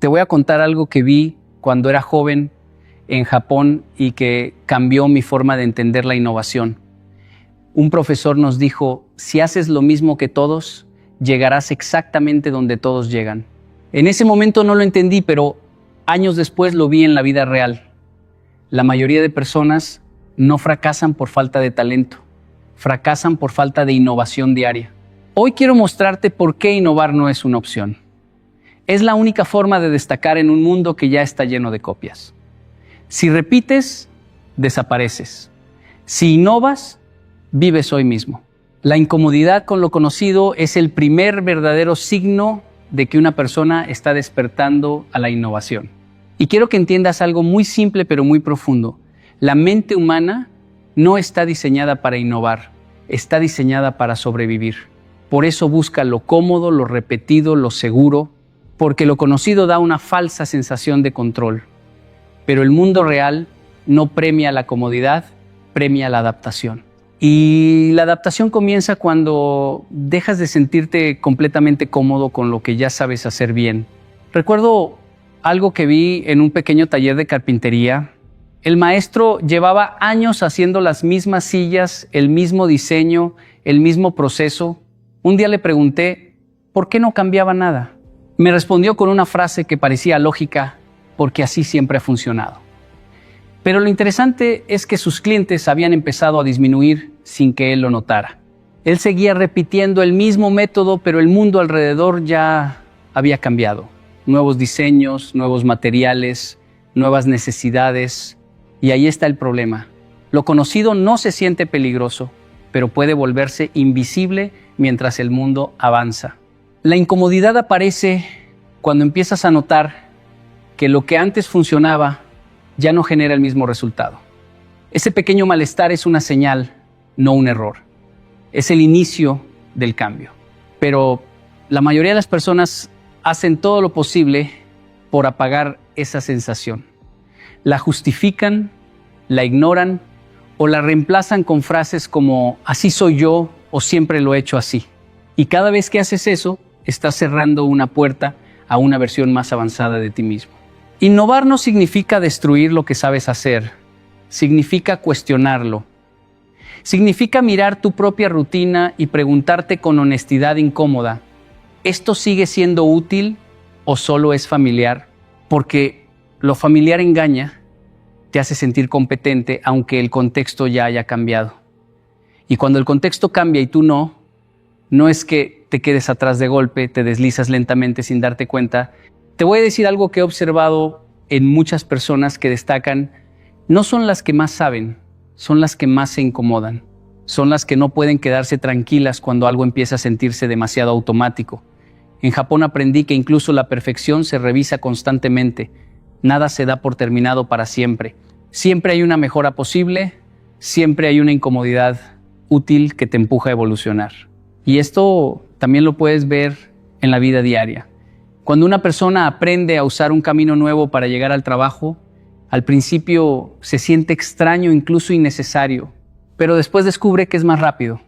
Te voy a contar algo que vi cuando era joven en Japón y que cambió mi forma de entender la innovación. Un profesor nos dijo, si haces lo mismo que todos, llegarás exactamente donde todos llegan. En ese momento no lo entendí, pero años después lo vi en la vida real. La mayoría de personas no fracasan por falta de talento, fracasan por falta de innovación diaria. Hoy quiero mostrarte por qué innovar no es una opción. Es la única forma de destacar en un mundo que ya está lleno de copias. Si repites, desapareces. Si innovas, vives hoy mismo. La incomodidad con lo conocido es el primer verdadero signo de que una persona está despertando a la innovación. Y quiero que entiendas algo muy simple pero muy profundo. La mente humana no está diseñada para innovar, está diseñada para sobrevivir. Por eso busca lo cómodo, lo repetido, lo seguro, porque lo conocido da una falsa sensación de control. Pero el mundo real no premia la comodidad, premia la adaptación. Y la adaptación comienza cuando dejas de sentirte completamente cómodo con lo que ya sabes hacer bien. Recuerdo algo que vi en un pequeño taller de carpintería. El maestro llevaba años haciendo las mismas sillas, el mismo diseño, el mismo proceso. Un día le pregunté, ¿por qué no cambiaba nada? Me respondió con una frase que parecía lógica, porque así siempre ha funcionado. Pero lo interesante es que sus clientes habían empezado a disminuir sin que él lo notara. Él seguía repitiendo el mismo método, pero el mundo alrededor ya había cambiado. Nuevos diseños, nuevos materiales, nuevas necesidades. Y ahí está el problema. Lo conocido no se siente peligroso, pero puede volverse invisible mientras el mundo avanza. La incomodidad aparece cuando empiezas a notar que lo que antes funcionaba ya no genera el mismo resultado. Ese pequeño malestar es una señal, no un error. Es el inicio del cambio. Pero la mayoría de las personas hacen todo lo posible por apagar esa sensación. La justifican, la ignoran o la reemplazan con frases como así soy yo o siempre lo he hecho así. Y cada vez que haces eso, estás cerrando una puerta a una versión más avanzada de ti mismo. Innovar no significa destruir lo que sabes hacer, significa cuestionarlo. Significa mirar tu propia rutina y preguntarte con honestidad incómoda, ¿esto sigue siendo útil o solo es familiar? Porque lo familiar engaña, te hace sentir competente aunque el contexto ya haya cambiado. Y cuando el contexto cambia y tú no es que te quedes atrás de golpe, te deslizas lentamente sin darte cuenta. Te voy a decir algo que he observado en muchas personas que destacan. No son las que más saben, son las que más se incomodan. Son las que no pueden quedarse tranquilas cuando algo empieza a sentirse demasiado automático. En Japón aprendí que incluso la perfección se revisa constantemente. Nada se da por terminado para siempre. Siempre hay una mejora posible, siempre hay una incomodidad útil que te empuja a evolucionar. Y esto también lo puedes ver en la vida diaria. Cuando una persona aprende a usar un camino nuevo para llegar al trabajo, al principio se siente extraño, incluso innecesario, pero después descubre que es más rápido.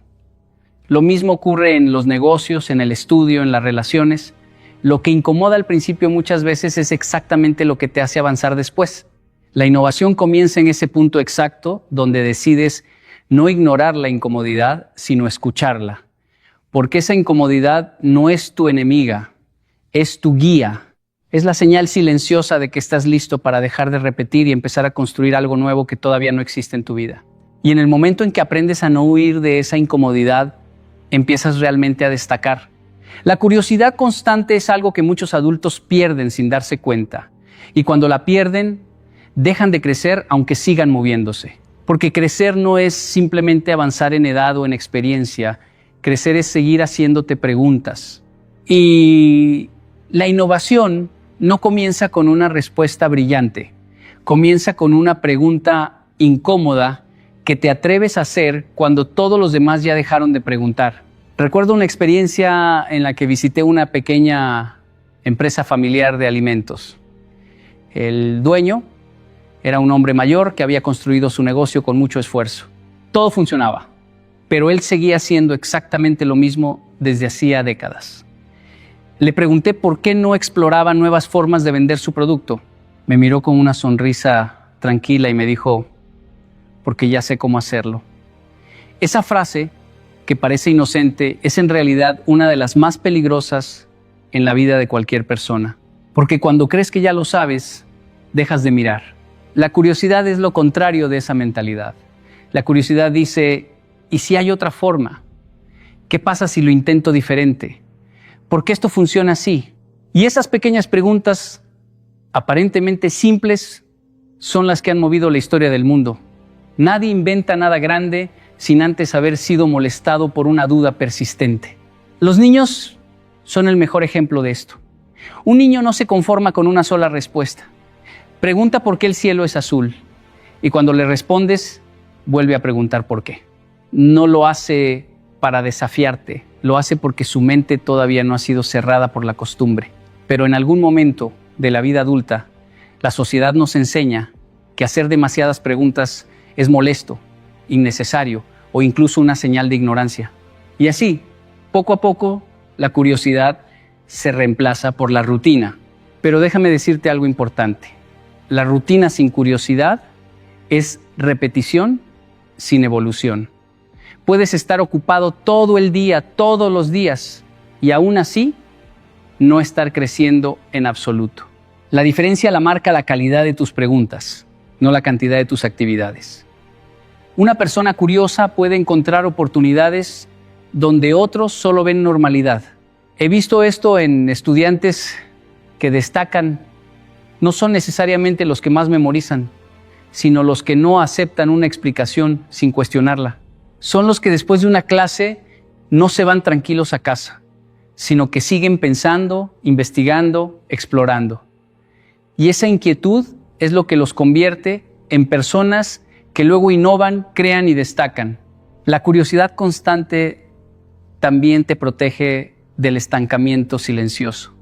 Lo mismo ocurre en los negocios, en el estudio, en las relaciones. Lo que incomoda al principio muchas veces es exactamente lo que te hace avanzar después. La innovación comienza en ese punto exacto donde decides no ignorar la incomodidad, sino escucharla. Porque esa incomodidad no es tu enemiga, es tu guía. Es la señal silenciosa de que estás listo para dejar de repetir y empezar a construir algo nuevo que todavía no existe en tu vida. Y en el momento en que aprendes a no huir de esa incomodidad, empiezas realmente a destacar. La curiosidad constante es algo que muchos adultos pierden sin darse cuenta. Y cuando la pierden, dejan de crecer aunque sigan moviéndose. Porque crecer no es simplemente avanzar en edad o en experiencia. Crecer es seguir haciéndote preguntas. Y la innovación no comienza con una respuesta brillante. Comienza con una pregunta incómoda que te atreves a hacer cuando todos los demás ya dejaron de preguntar. Recuerdo una experiencia en la que visité una pequeña empresa familiar de alimentos. El dueño era un hombre mayor que había construido su negocio con mucho esfuerzo. Todo funcionaba, pero él seguía haciendo exactamente lo mismo desde hacía décadas. Le pregunté por qué no exploraba nuevas formas de vender su producto. Me miró con una sonrisa tranquila y me dijo, porque ya sé cómo hacerlo. Esa frase, que parece inocente, es en realidad una de las más peligrosas en la vida de cualquier persona. Porque cuando crees que ya lo sabes, dejas de mirar. La curiosidad es lo contrario de esa mentalidad. La curiosidad dice, ¿y si hay otra forma? ¿Qué pasa si lo intento diferente? ¿Por qué esto funciona así? Y esas pequeñas preguntas, aparentemente simples, son las que han movido la historia del mundo. Nadie inventa nada grande sin antes haber sido molestado por una duda persistente. Los niños son el mejor ejemplo de esto. Un niño no se conforma con una sola respuesta. Pregunta por qué el cielo es azul y cuando le respondes, vuelve a preguntar por qué. No lo hace para desafiarte, lo hace porque su mente todavía no ha sido cerrada por la costumbre. Pero en algún momento de la vida adulta, la sociedad nos enseña que hacer demasiadas preguntas es molesto, innecesario o incluso una señal de ignorancia. Y así, poco a poco, la curiosidad se reemplaza por la rutina. Pero déjame decirte algo importante. La rutina sin curiosidad es repetición sin evolución. Puedes estar ocupado todo el día, todos los días, y aún así no estar creciendo en absoluto. La diferencia la marca la calidad de tus preguntas, no la cantidad de tus actividades. Una persona curiosa puede encontrar oportunidades donde otros solo ven normalidad. He visto esto en estudiantes que destacan. No son necesariamente los que más memorizan, sino los que no aceptan una explicación sin cuestionarla. Son los que después de una clase no se van tranquilos a casa, sino que siguen pensando, investigando, explorando. Y esa inquietud es lo que los convierte en personas que luego innovan, crean y destacan. La curiosidad constante también te protege del estancamiento silencioso,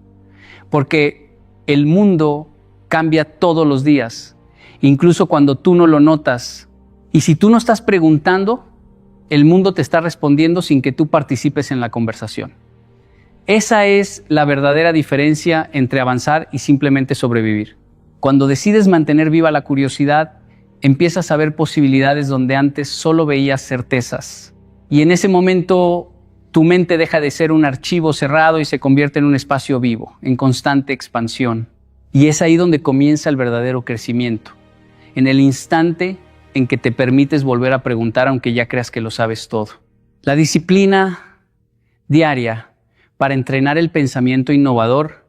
porque el mundo cambia todos los días, incluso cuando tú no lo notas. Y si tú no estás preguntando, el mundo te está respondiendo sin que tú participes en la conversación. Esa es la verdadera diferencia entre avanzar y simplemente sobrevivir. Cuando decides mantener viva la curiosidad, empiezas a ver posibilidades donde antes solo veías certezas. Y en ese momento, tu mente deja de ser un archivo cerrado y se convierte en un espacio vivo, en constante expansión. Y es ahí donde comienza el verdadero crecimiento. En el instante en que te permites volver a preguntar aunque ya creas que lo sabes todo. La disciplina diaria para entrenar el pensamiento innovador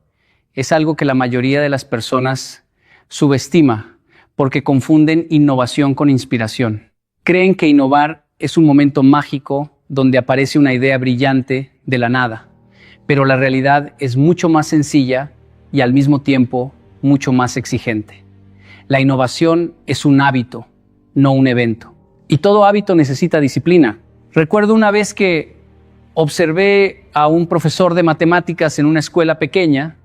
es algo que la mayoría de las personas subestima porque confunden innovación con inspiración. Creen que innovar es un momento mágico donde aparece una idea brillante de la nada, pero la realidad es mucho más sencilla y al mismo tiempo mucho más exigente. La innovación es un hábito, no un evento. Y todo hábito necesita disciplina. Recuerdo una vez que observé a un profesor de matemáticas en una escuela pequeña.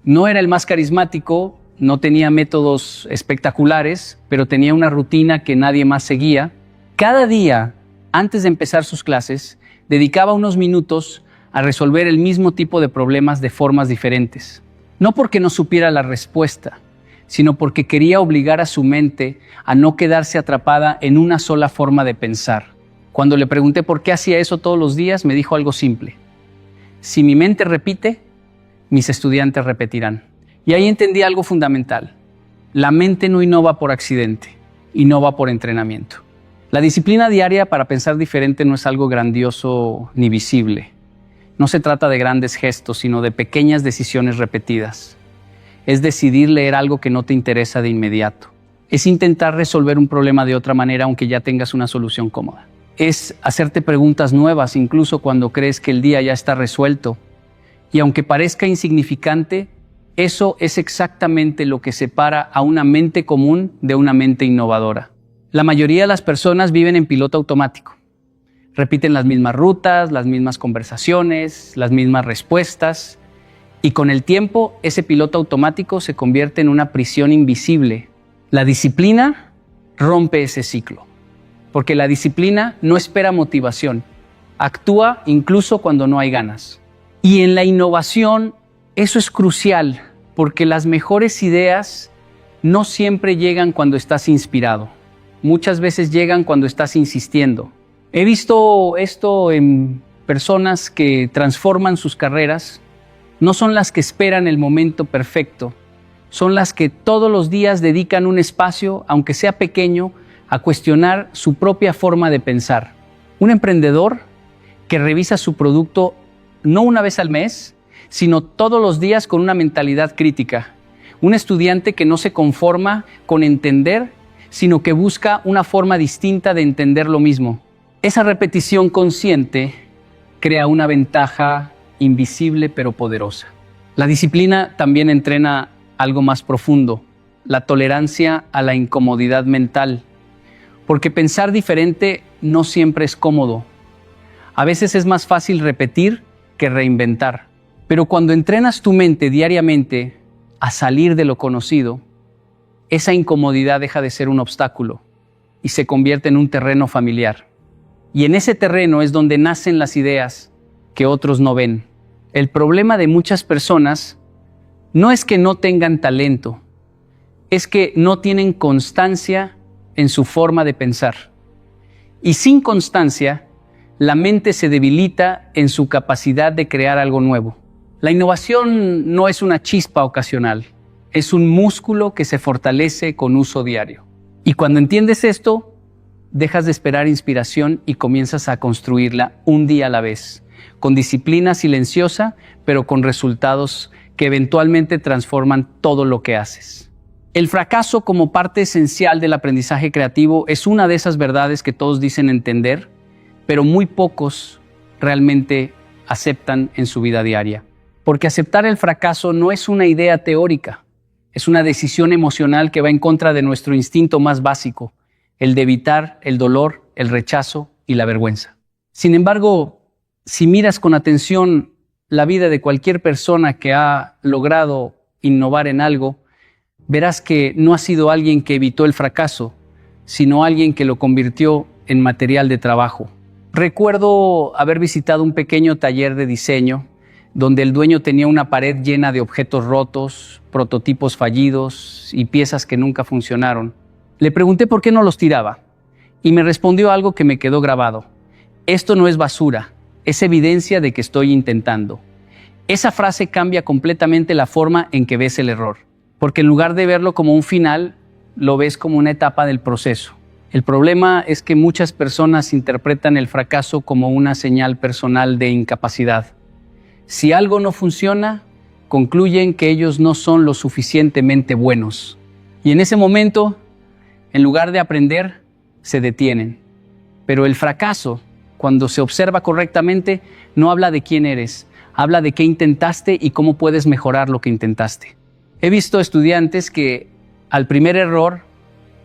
No era el más carismático, no tenía métodos espectaculares, pero tenía una rutina que nadie más seguía. Cada día, antes de empezar sus clases, dedicaba unos minutos a resolver el mismo tipo de problemas de formas diferentes. No porque no supiera la respuesta, sino porque quería obligar a su mente a no quedarse atrapada en una sola forma de pensar. Cuando le pregunté por qué hacía eso todos los días, me dijo algo simple: si mi mente repite, mis estudiantes repetirán. Y ahí entendí algo fundamental. La mente no innova por accidente, innova por entrenamiento. La disciplina diaria para pensar diferente no es algo grandioso ni visible. No se trata de grandes gestos, sino de pequeñas decisiones repetidas. Es decidir leer algo que no te interesa de inmediato. Es intentar resolver un problema de otra manera aunque ya tengas una solución cómoda. Es hacerte preguntas nuevas incluso cuando crees que el día ya está resuelto. Y aunque parezca insignificante, eso es exactamente lo que separa a una mente común de una mente innovadora. La mayoría de las personas viven en piloto automático. Repiten las mismas rutas, las mismas conversaciones, las mismas respuestas. Y con el tiempo, ese piloto automático se convierte en una prisión invisible. La disciplina rompe ese ciclo, porque la disciplina no espera motivación, actúa incluso cuando no hay ganas. Y en la innovación eso es crucial, porque las mejores ideas no siempre llegan cuando estás inspirado. Muchas veces llegan cuando estás insistiendo. He visto esto en personas que transforman sus carreras. No son las que esperan el momento perfecto, son las que todos los días dedican un espacio, aunque sea pequeño, a cuestionar su propia forma de pensar. Un emprendedor que revisa su producto no una vez al mes, sino todos los días con una mentalidad crítica. Un estudiante que no se conforma con entender, sino que busca una forma distinta de entender lo mismo. Esa repetición consciente crea una ventaja invisible pero poderosa. La disciplina también entrena algo más profundo, la tolerancia a la incomodidad mental, porque pensar diferente no siempre es cómodo. A veces es más fácil repetir que reinventar, pero cuando entrenas tu mente diariamente a salir de lo conocido, esa incomodidad deja de ser un obstáculo y se convierte en un terreno familiar. Y en ese terreno es donde nacen las ideas que otros no ven. El problema de muchas personas no es que no tengan talento, es que no tienen constancia en su forma de pensar. Y sin constancia, la mente se debilita en su capacidad de crear algo nuevo. La innovación no es una chispa ocasional, es un músculo que se fortalece con uso diario. Y cuando entiendes esto, dejas de esperar inspiración y comienzas a construirla un día a la vez, con disciplina silenciosa, pero con resultados que eventualmente transforman todo lo que haces. El fracaso como parte esencial del aprendizaje creativo es una de esas verdades que todos dicen entender, pero muy pocos realmente aceptan en su vida diaria. Porque aceptar el fracaso no es una idea teórica, es una decisión emocional que va en contra de nuestro instinto más básico, el de evitar el dolor, el rechazo y la vergüenza. Sin embargo, si miras con atención la vida de cualquier persona que ha logrado innovar en algo, verás que no ha sido alguien que evitó el fracaso, sino alguien que lo convirtió en material de trabajo. Recuerdo haber visitado un pequeño taller de diseño donde el dueño tenía una pared llena de objetos rotos, prototipos fallidos y piezas que nunca funcionaron. Le pregunté por qué no los tiraba y me respondió algo que me quedó grabado. Esto no es basura, es evidencia de que estoy intentando. Esa frase cambia completamente la forma en que ves el error, porque en lugar de verlo como un final, lo ves como una etapa del proceso. El problema es que muchas personas interpretan el fracaso como una señal personal de incapacidad. Si algo no funciona, concluyen que ellos no son lo suficientemente buenos. Y en ese momento, en lugar de aprender, se detienen. Pero el fracaso, cuando se observa correctamente, no habla de quién eres, habla de qué intentaste y cómo puedes mejorar lo que intentaste. He visto estudiantes que al primer error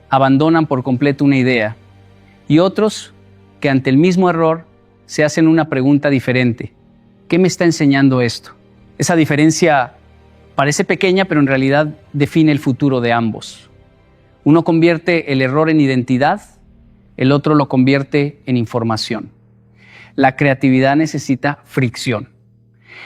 abandonan por completo una idea y otros que ante el mismo error se hacen una pregunta diferente. ¿Qué me está enseñando esto? Esa diferencia parece pequeña, pero en realidad define el futuro de ambos. Uno convierte el error en identidad, el otro lo convierte en información. La creatividad necesita fricción.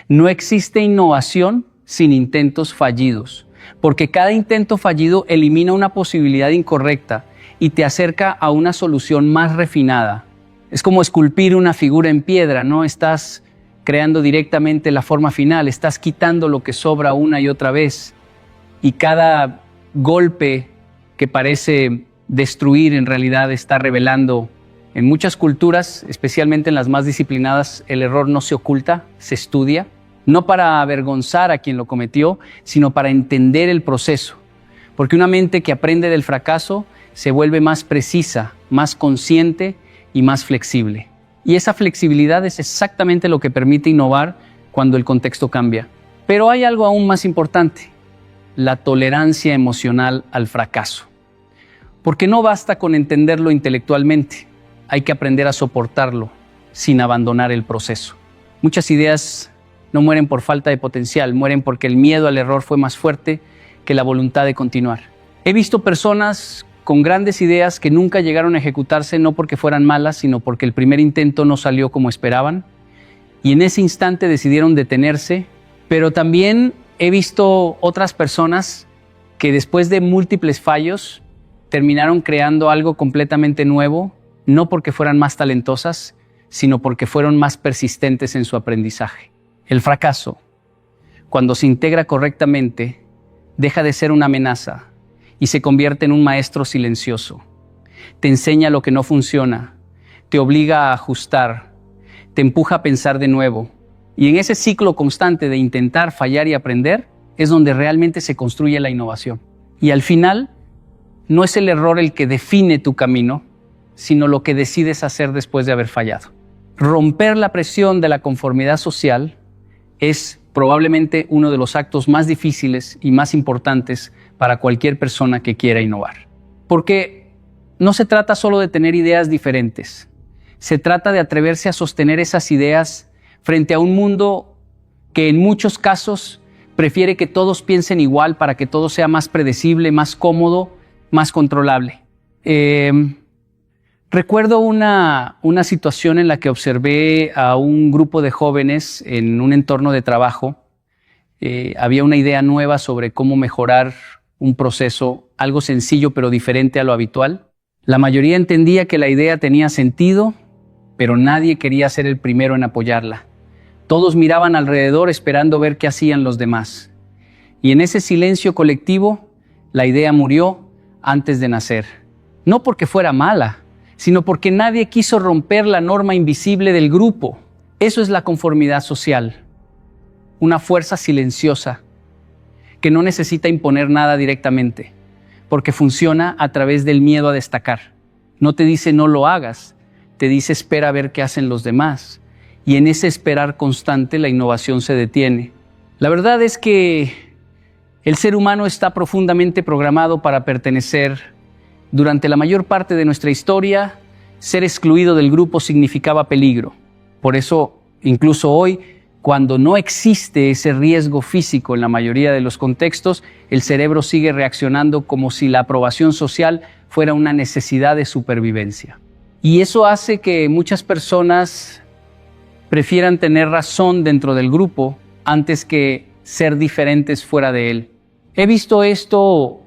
No existe innovación sin intentos fallidos, porque cada intento fallido elimina una posibilidad incorrecta y te acerca a una solución más refinada. Es como esculpir una figura en piedra, no estás creando directamente la forma final, estás quitando lo que sobra una y otra vez. Y cada golpe que parece destruir en realidad está revelando. En muchas culturas, especialmente en las más disciplinadas, el error no se oculta, se estudia, no para avergonzar a quien lo cometió, sino para entender el proceso. Porque una mente que aprende del fracaso se vuelve más precisa, más consciente y más flexible. Y esa flexibilidad es exactamente lo que permite innovar cuando el contexto cambia. Pero hay algo aún más importante, la tolerancia emocional al fracaso. Porque no basta con entenderlo intelectualmente, hay que aprender a soportarlo sin abandonar el proceso. Muchas ideas no mueren por falta de potencial, mueren porque el miedo al error fue más fuerte que la voluntad de continuar. He visto personas con grandes ideas que nunca llegaron a ejecutarse, no porque fueran malas, sino porque el primer intento no salió como esperaban. y en ese instante decidieron detenerse, pero también he visto otras personas que después de múltiples fallos terminaron creando algo completamente nuevo, no porque fueran más talentosas, sino porque fueron más persistentes en su aprendizaje. El fracaso, cuando se integra correctamente, deja de ser una amenaza y se convierte en un maestro silencioso. Te enseña lo que no funciona, te obliga a ajustar, te empuja a pensar de nuevo. Y en ese ciclo constante de intentar, fallar y aprender, es donde realmente se construye la innovación. Y al final, no es el error el que define tu camino, sino lo que decides hacer después de haber fallado. Romper la presión de la conformidad social es probablemente uno de los actos más difíciles y más importantes para cualquier persona que quiera innovar. Porque no se trata solo de tener ideas diferentes, se trata de atreverse a sostener esas ideas frente a un mundo que en muchos casos prefiere que todos piensen igual para que todo sea más predecible, más cómodo, más controlable. Recuerdo una situación en la que observé a un grupo de jóvenes en un entorno de trabajo. Había una idea nueva sobre cómo mejorar un proceso, algo sencillo pero diferente a lo habitual. La mayoría entendía que la idea tenía sentido, pero nadie quería ser el primero en apoyarla. Todos miraban alrededor esperando ver qué hacían los demás. Y en ese silencio colectivo, la idea murió antes de nacer. No porque fuera mala, sino porque nadie quiso romper la norma invisible del grupo. Eso es la conformidad social, una fuerza silenciosa que no necesita imponer nada directamente, porque funciona a través del miedo a destacar. No te dice no lo hagas, te dice espera a ver qué hacen los demás. Y en ese esperar constante la innovación se detiene. La verdad es que el ser humano está profundamente programado para pertenecer. Durante la mayor parte de nuestra historia, ser excluido del grupo significaba peligro. Por eso, incluso hoy, cuando no existe ese riesgo físico en la mayoría de los contextos, el cerebro sigue reaccionando como si la aprobación social fuera una necesidad de supervivencia. Y eso hace que muchas personas prefieran tener razón dentro del grupo antes que ser diferentes fuera de él. He visto esto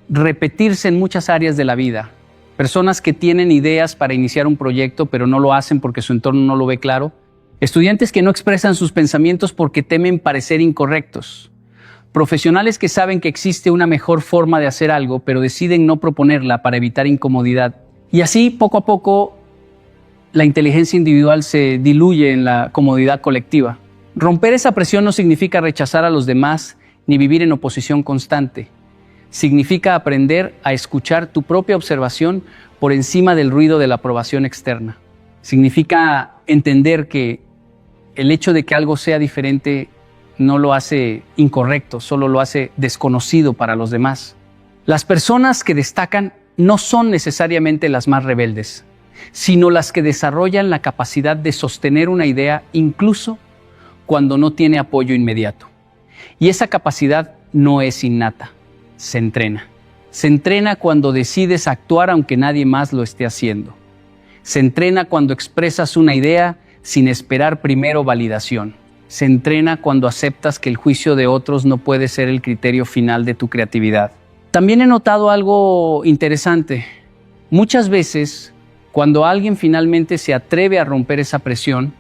repetirse en muchas áreas de la vida. Personas que tienen ideas para iniciar un proyecto pero no lo hacen porque su entorno no lo ve claro. Estudiantes que no expresan sus pensamientos porque temen parecer incorrectos. Profesionales que saben que existe una mejor forma de hacer algo pero deciden no proponerla para evitar incomodidad. Y así, poco a poco, la inteligencia individual se diluye en la comodidad colectiva. Romper esa presión no significa rechazar a los demás ni vivir en oposición constante. Significa aprender a escuchar tu propia observación por encima del ruido de la aprobación externa. Significa entender que el hecho de que algo sea diferente no lo hace incorrecto, solo lo hace desconocido para los demás. Las personas que destacan no son necesariamente las más rebeldes, sino las que desarrollan la capacidad de sostener una idea incluso cuando no tiene apoyo inmediato. Y esa capacidad no es innata, se entrena. Se entrena cuando decides actuar aunque nadie más lo esté haciendo. Se entrena cuando expresas una idea sin esperar primero validación. Se entrena cuando aceptas que el juicio de otros no puede ser el criterio final de tu creatividad. También he notado algo interesante. Muchas veces, cuando alguien finalmente se atreve a romper esa presión,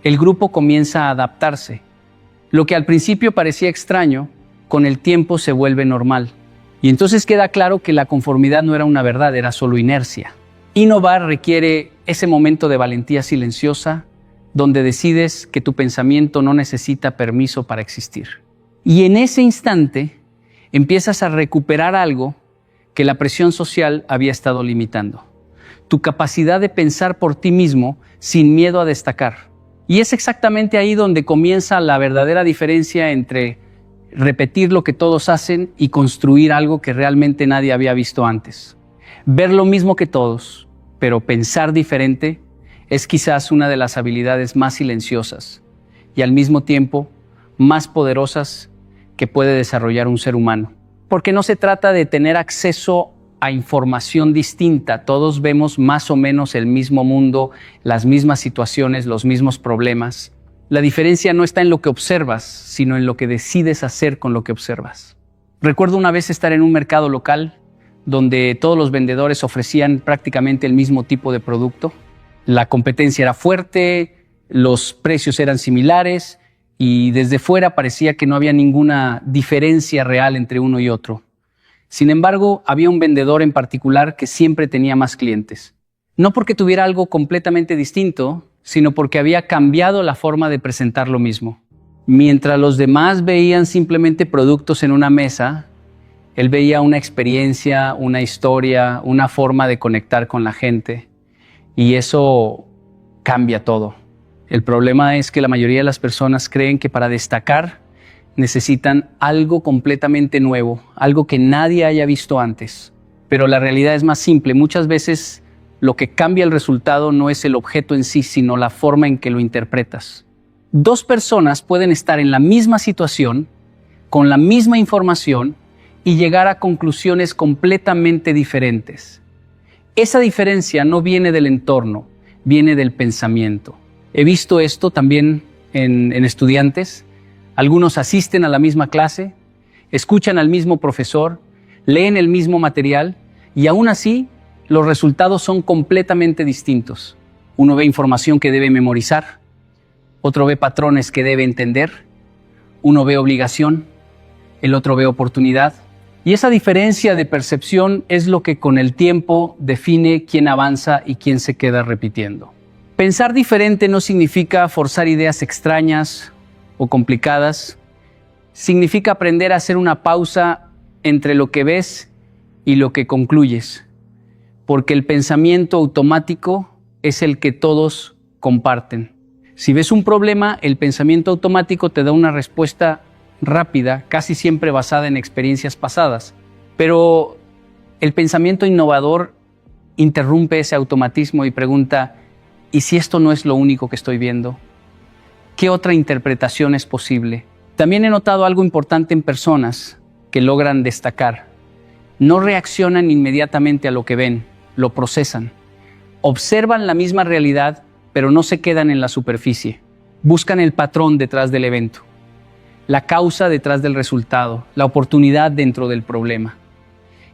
el grupo comienza a adaptarse. Lo que al principio parecía extraño, con el tiempo se vuelve normal. Y entonces queda claro que la conformidad no era una verdad, era solo inercia. Innovar requiere ese momento de valentía silenciosa, donde decides que tu pensamiento no necesita permiso para existir. Y en ese instante empiezas a recuperar algo que la presión social había estado limitando. Tu capacidad de pensar por ti mismo sin miedo a destacar. Y es exactamente ahí donde comienza la verdadera diferencia entre repetir lo que todos hacen y construir algo que realmente nadie había visto antes. Ver lo mismo que todos, pero pensar diferente, es quizás una de las habilidades más silenciosas y al mismo tiempo más poderosas que puede desarrollar un ser humano. Porque no se trata de tener acceso a información distinta. Todos vemos más o menos el mismo mundo, las mismas situaciones, los mismos problemas. La diferencia no está en lo que observas, sino en lo que decides hacer con lo que observas. Recuerdo una vez estar en un mercado local donde todos los vendedores ofrecían prácticamente el mismo tipo de producto. La competencia era fuerte, los precios eran similares y desde fuera parecía que no había ninguna diferencia real entre uno y otro. Sin embargo, había un vendedor en particular que siempre tenía más clientes. No porque tuviera algo completamente distinto, sino porque había cambiado la forma de presentar lo mismo. Mientras los demás veían simplemente productos en una mesa, él veía una experiencia, una historia, una forma de conectar con la gente. Y eso cambia todo. El problema es que la mayoría de las personas creen que para destacar necesitan algo completamente nuevo, algo que nadie haya visto antes. Pero la realidad es más simple. Muchas veces lo que cambia el resultado no es el objeto en sí, sino la forma en que lo interpretas. Dos personas pueden estar en la misma situación, con la misma información, y llegar a conclusiones completamente diferentes. Esa diferencia no viene del entorno, viene del pensamiento. He visto esto también en estudiantes. Algunos asisten a la misma clase, escuchan al mismo profesor, leen el mismo material y aún así los resultados son completamente distintos. Uno ve información que debe memorizar, otro ve patrones que debe entender, uno ve obligación, el otro ve oportunidad. Y esa diferencia de percepción es lo que con el tiempo define quién avanza y quién se queda repitiendo. Pensar diferente no significa forzar ideas extrañas o complicadas. Significa aprender a hacer una pausa entre lo que ves y lo que concluyes. Porque el pensamiento automático es el que todos comparten. Si ves un problema, el pensamiento automático te da una respuesta rápida, casi siempre basada en experiencias pasadas. Pero el pensamiento innovador interrumpe ese automatismo y pregunta, ¿y si esto no es lo único que estoy viendo? ¿Qué otra interpretación es posible? También he notado algo importante en personas que logran destacar. No reaccionan inmediatamente a lo que ven, lo procesan. Observan la misma realidad, pero no se quedan en la superficie. Buscan el patrón detrás del evento, la causa detrás del resultado, la oportunidad dentro del problema.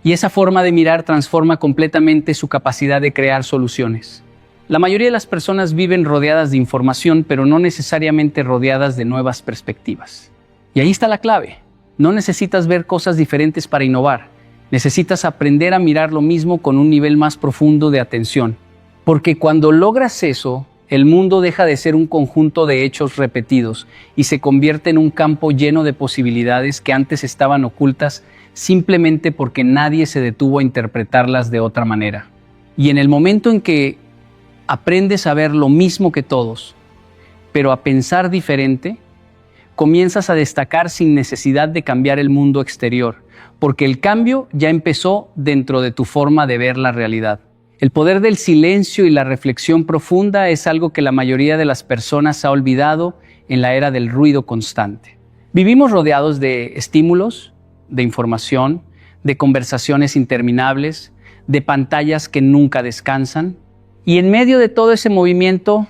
Y esa forma de mirar transforma completamente su capacidad de crear soluciones. La mayoría de las personas viven rodeadas de información, pero no necesariamente rodeadas de nuevas perspectivas. Y ahí está la clave. No necesitas ver cosas diferentes para innovar. Necesitas aprender a mirar lo mismo con un nivel más profundo de atención. Porque cuando logras eso, el mundo deja de ser un conjunto de hechos repetidos y se convierte en un campo lleno de posibilidades que antes estaban ocultas simplemente porque nadie se detuvo a interpretarlas de otra manera. Y en el momento en que aprendes a ver lo mismo que todos, pero a pensar diferente, comienzas a destacar sin necesidad de cambiar el mundo exterior, porque el cambio ya empezó dentro de tu forma de ver la realidad. El poder del silencio y la reflexión profunda es algo que la mayoría de las personas ha olvidado en la era del ruido constante. Vivimos rodeados de estímulos, de información, de conversaciones interminables, de pantallas que nunca descansan. Y en medio de todo ese movimiento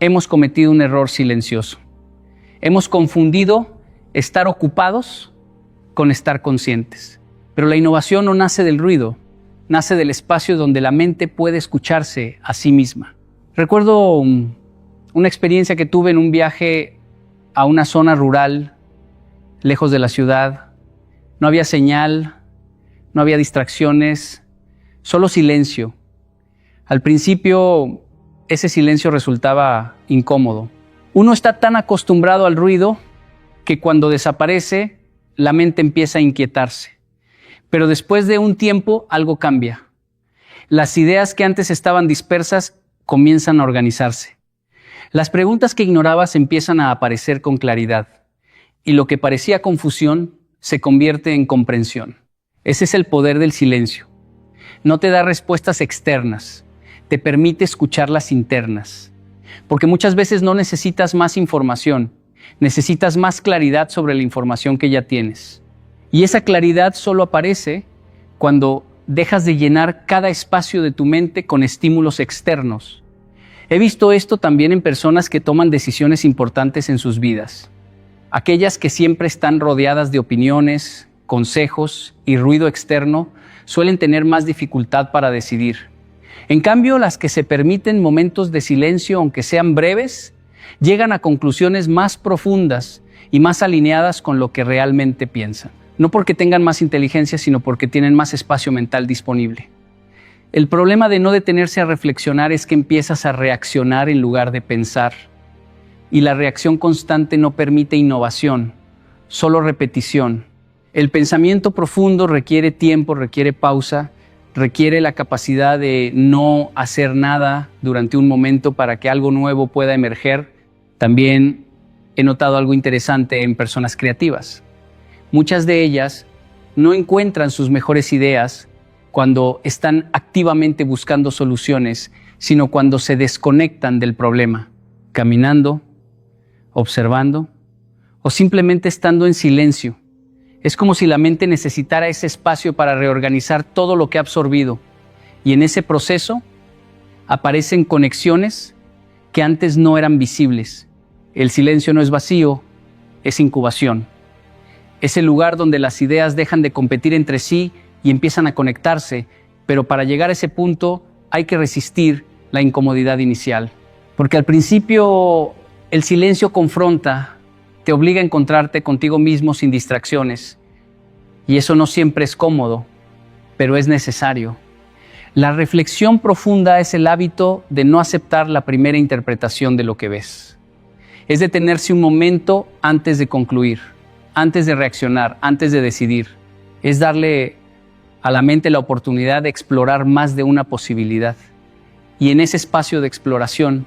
hemos cometido un error silencioso. Hemos confundido estar ocupados con estar conscientes. Pero la innovación no nace del ruido, nace del espacio donde la mente puede escucharse a sí misma. Recuerdo una experiencia que tuve en un viaje a una zona rural, lejos de la ciudad. No había señal, no había distracciones, solo silencio. Al principio, ese silencio resultaba incómodo. Uno está tan acostumbrado al ruido que cuando desaparece, la mente empieza a inquietarse. Pero después de un tiempo, algo cambia. Las ideas que antes estaban dispersas comienzan a organizarse. Las preguntas que ignorabas empiezan a aparecer con claridad. Y lo que parecía confusión se convierte en comprensión. Ese es el poder del silencio. No te da respuestas externas, te permite escuchar las internas. Porque muchas veces no necesitas más información, necesitas más claridad sobre la información que ya tienes. Y esa claridad solo aparece cuando dejas de llenar cada espacio de tu mente con estímulos externos. He visto esto también en personas que toman decisiones importantes en sus vidas. Aquellas que siempre están rodeadas de opiniones, consejos y ruido externo suelen tener más dificultad para decidir. En cambio, las que se permiten momentos de silencio, aunque sean breves, llegan a conclusiones más profundas y más alineadas con lo que realmente piensan. No porque tengan más inteligencia, sino porque tienen más espacio mental disponible. El problema de no detenerse a reflexionar es que empiezas a reaccionar en lugar de pensar. Y la reacción constante no permite innovación, solo repetición. El pensamiento profundo requiere tiempo, requiere pausa, requiere la capacidad de no hacer nada durante un momento para que algo nuevo pueda emerger. También he notado algo interesante en personas creativas. Muchas de ellas no encuentran sus mejores ideas cuando están activamente buscando soluciones, sino cuando se desconectan del problema, caminando, observando o simplemente estando en silencio. Es como si la mente necesitara ese espacio para reorganizar todo lo que ha absorbido. Y en ese proceso aparecen conexiones que antes no eran visibles. El silencio no es vacío, es incubación. Es el lugar donde las ideas dejan de competir entre sí y empiezan a conectarse, pero para llegar a ese punto hay que resistir la incomodidad inicial. Porque al principio el silencio confronta, te obliga a encontrarte contigo mismo sin distracciones. Y eso no siempre es cómodo, pero es necesario. La reflexión profunda es el hábito de no aceptar la primera interpretación de lo que ves. Es detenerse un momento antes de concluir, antes de reaccionar, antes de decidir. Es darle a la mente la oportunidad de explorar más de una posibilidad. Y en ese espacio de exploración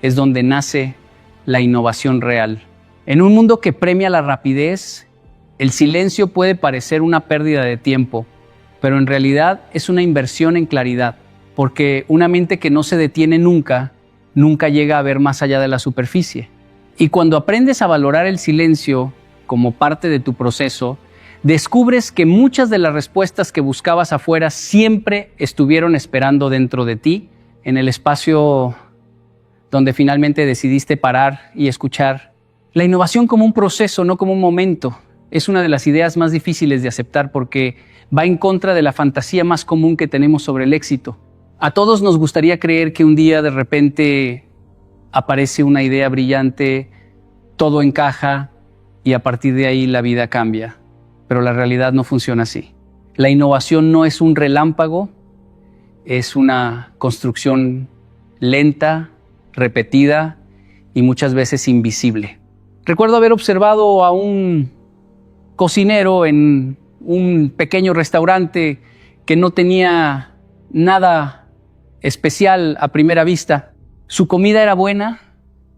es donde nace la innovación real. En un mundo que premia la rapidez, el silencio puede parecer una pérdida de tiempo, pero en realidad es una inversión en claridad, porque una mente que no se detiene nunca llega a ver más allá de la superficie. Y cuando aprendes a valorar el silencio como parte de tu proceso, descubres que muchas de las respuestas que buscabas afuera siempre estuvieron esperando dentro de ti, en el espacio donde finalmente decidiste parar y escuchar. La innovación como un proceso, no como un momento, es una de las ideas más difíciles de aceptar porque va en contra de la fantasía más común que tenemos sobre el éxito. A todos nos gustaría creer que un día de repente aparece una idea brillante, todo encaja y a partir de ahí la vida cambia. Pero la realidad no funciona así. La innovación no es un relámpago, es una construcción lenta, repetida y muchas veces invisible. Recuerdo haber observado a un cocinero en un pequeño restaurante que no tenía nada especial a primera vista. Su comida era buena,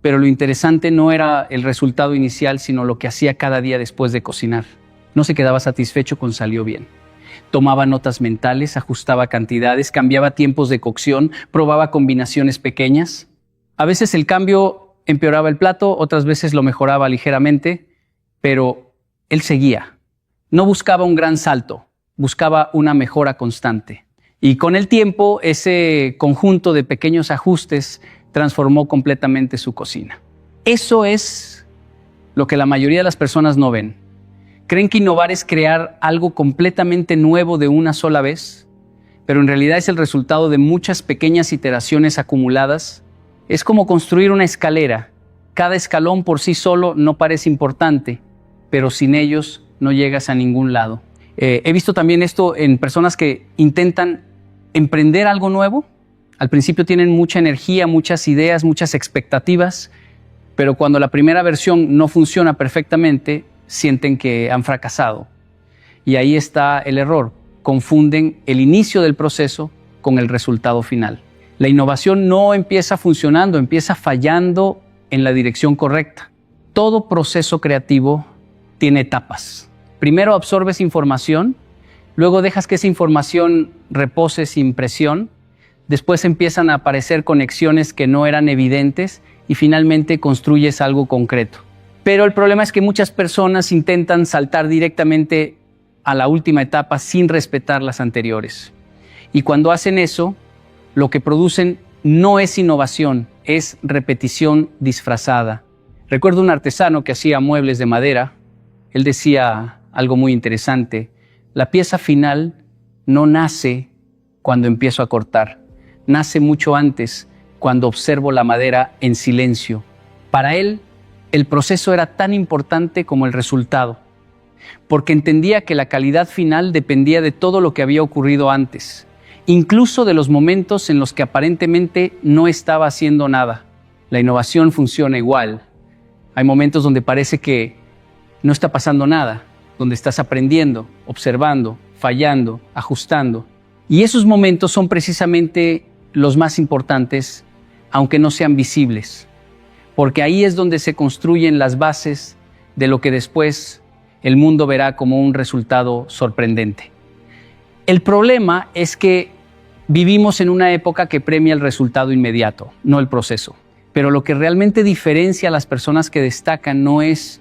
pero lo interesante no era el resultado inicial, sino lo que hacía cada día después de cocinar. No se quedaba satisfecho con salió bien. Tomaba notas mentales, ajustaba cantidades, cambiaba tiempos de cocción, probaba combinaciones pequeñas. A veces el cambio empeoraba el plato, otras veces lo mejoraba ligeramente, pero él seguía. No buscaba un gran salto, buscaba una mejora constante. Y con el tiempo, ese conjunto de pequeños ajustes transformó completamente su cocina. Eso es lo que la mayoría de las personas no ven. Creen que innovar es crear algo completamente nuevo de una sola vez, pero en realidad es el resultado de muchas pequeñas iteraciones acumuladas. Es como construir una escalera. Cada escalón por sí solo no parece importante, pero sin ellos no llegas a ningún lado. He visto también esto en personas que intentan emprender algo nuevo. Al principio tienen mucha energía, muchas ideas, muchas expectativas, pero cuando la primera versión no funciona perfectamente, sienten que han fracasado. Y ahí está el error. Confunden el inicio del proceso con el resultado final. La innovación no empieza funcionando, empieza fallando en la dirección correcta. Todo proceso creativo tiene etapas. Primero absorbes información, luego dejas que esa información repose sin presión, después empiezan a aparecer conexiones que no eran evidentes y finalmente construyes algo concreto. Pero el problema es que muchas personas intentan saltar directamente a la última etapa sin respetar las anteriores. Y cuando hacen eso, lo que producen no es innovación, es repetición disfrazada. Recuerdo un artesano que hacía muebles de madera. Él decía algo muy interesante: la pieza final no nace cuando empiezo a cortar, nace mucho antes, cuando observo la madera en silencio. Para él, el proceso era tan importante como el resultado, porque entendía que la calidad final dependía de todo lo que había ocurrido antes, incluso de los momentos en los que aparentemente no estaba haciendo nada. La innovación funciona igual. Hay momentos donde parece que no está pasando nada, donde estás aprendiendo, observando, fallando, ajustando. Y esos momentos son precisamente los más importantes, aunque no sean visibles, porque ahí es donde se construyen las bases de lo que después el mundo verá como un resultado sorprendente. El problema es que vivimos en una época que premia el resultado inmediato, no el proceso. Pero lo que realmente diferencia a las personas que destacan no es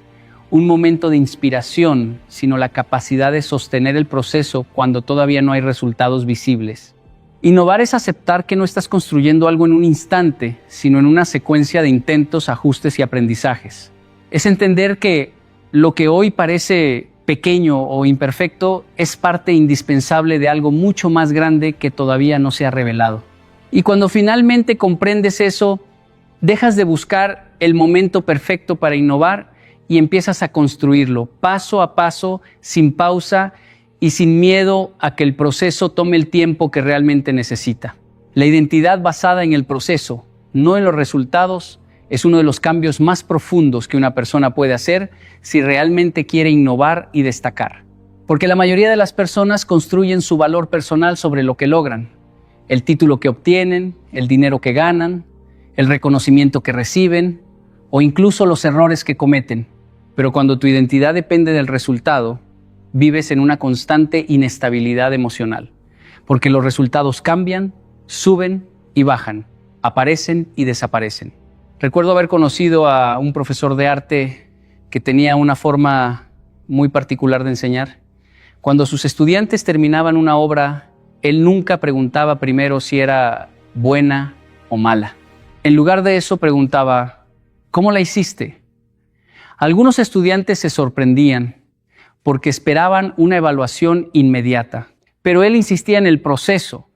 un momento de inspiración, sino la capacidad de sostener el proceso cuando todavía no hay resultados visibles. Innovar es aceptar que no estás construyendo algo en un instante, sino en una secuencia de intentos, ajustes y aprendizajes. Es entender que lo que hoy parece pequeño o imperfecto es parte indispensable de algo mucho más grande que todavía no se ha revelado. Y cuando finalmente comprendes eso, dejas de buscar el momento perfecto para innovar y empiezas a construirlo paso a paso, sin pausa y sin miedo a que el proceso tome el tiempo que realmente necesita. La identidad basada en el proceso, no en los resultados, es uno de los cambios más profundos que una persona puede hacer si realmente quiere innovar y destacar. Porque la mayoría de las personas construyen su valor personal sobre lo que logran, el título que obtienen, el dinero que ganan, el reconocimiento que reciben o incluso los errores que cometen. Pero cuando tu identidad depende del resultado, vives en una constante inestabilidad emocional, porque los resultados cambian, suben y bajan, aparecen y desaparecen. Recuerdo haber conocido a un profesor de arte que tenía una forma muy particular de enseñar. Cuando sus estudiantes terminaban una obra, él nunca preguntaba primero si era buena o mala. En lugar de eso preguntaba: ¿cómo la hiciste? Algunos estudiantes se sorprendían porque esperaban una evaluación inmediata, pero él insistía en el proceso,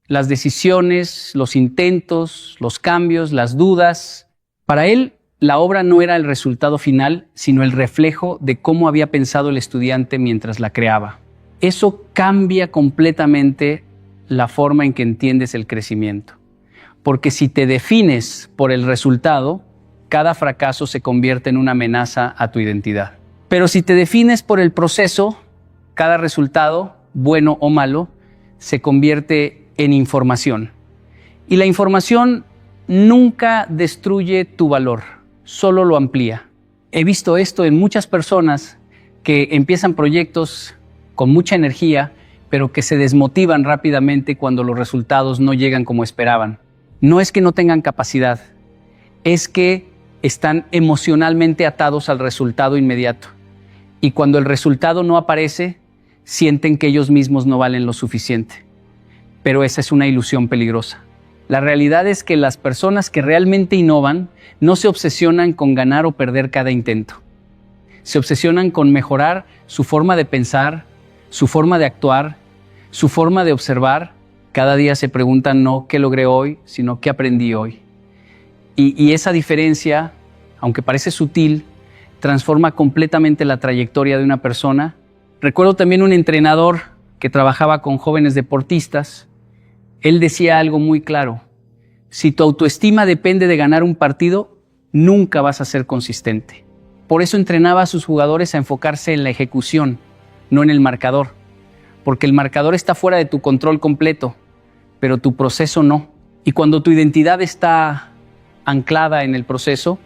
las decisiones, los intentos, los cambios, las dudas. Para él, la obra no era el resultado final, sino el reflejo de cómo había pensado el estudiante mientras la creaba. Eso cambia completamente la forma en que entiendes el crecimiento. Porque si te defines por el resultado, cada fracaso se convierte en una amenaza a tu identidad. Pero si te defines por el proceso, cada resultado, bueno o malo, se convierte en información. Y la información nunca destruye tu valor, solo lo amplía. He visto esto en muchas personas que empiezan proyectos con mucha energía, pero que se desmotivan rápidamente cuando los resultados no llegan como esperaban. No es que no tengan capacidad, es que están emocionalmente atados al resultado inmediato. Y cuando el resultado no aparece, sienten que ellos mismos no valen lo suficiente. Pero esa es una ilusión peligrosa. La realidad es que las personas que realmente innovan no se obsesionan con ganar o perder cada intento. Se obsesionan con mejorar su forma de pensar, su forma de actuar, su forma de observar. Cada día se preguntan no qué logré hoy, sino qué aprendí hoy. Y esa diferencia, aunque parece sutil, transforma completamente la trayectoria de una persona. Recuerdo también un entrenador que trabajaba con jóvenes deportistas. Él decía algo muy claro: si tu autoestima depende de ganar un partido, nunca vas a ser consistente. Por eso entrenaba a sus jugadores a enfocarse en la ejecución, no en el marcador. Porque el marcador está fuera de tu control completo, pero tu proceso no. Y cuando tu identidad está anclada en el proceso,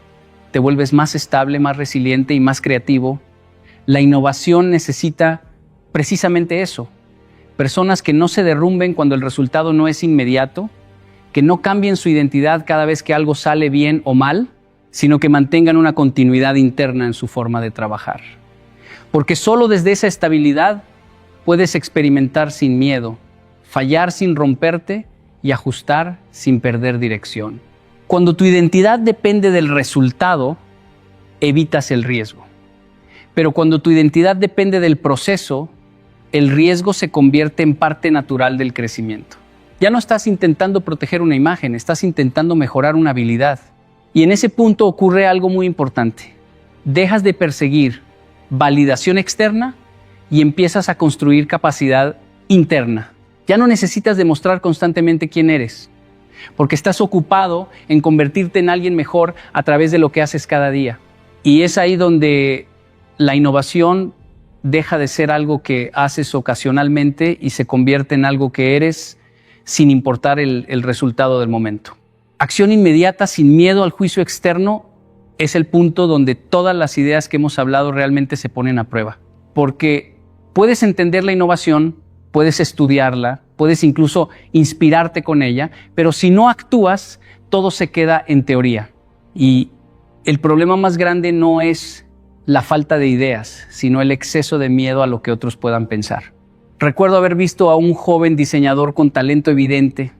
te vuelves más estable, más resiliente y más creativo. La innovación necesita precisamente eso. Personas que no se derrumben cuando el resultado no es inmediato, que no cambien su identidad cada vez que algo sale bien o mal, sino que mantengan una continuidad interna en su forma de trabajar. Porque solo desde esa estabilidad puedes experimentar sin miedo, fallar sin romperte y ajustar sin perder dirección. Cuando tu identidad depende del resultado, evitas el riesgo. Pero cuando tu identidad depende del proceso, el riesgo se convierte en parte natural del crecimiento. Ya no estás intentando proteger una imagen, estás intentando mejorar una habilidad. Y en ese punto ocurre algo muy importante. Dejas de perseguir validación externa y empiezas a construir capacidad interna. Ya no necesitas demostrar constantemente quién eres, porque estás ocupado en convertirte en alguien mejor a través de lo que haces cada día. Y es ahí donde la innovación deja de ser algo que haces ocasionalmente y se convierte en algo que eres sin importar el resultado del momento. Acción inmediata sin miedo al juicio externo es el punto donde todas las ideas que hemos hablado realmente se ponen a prueba. Porque puedes entender la innovación, puedes estudiarla, puedes incluso inspirarte con ella, pero si no actúas, todo se queda en teoría. Y el problema más grande no es la falta de ideas, sino el exceso de miedo a lo que otros puedan pensar. Recuerdo haber visto a un joven diseñador con talento evidente.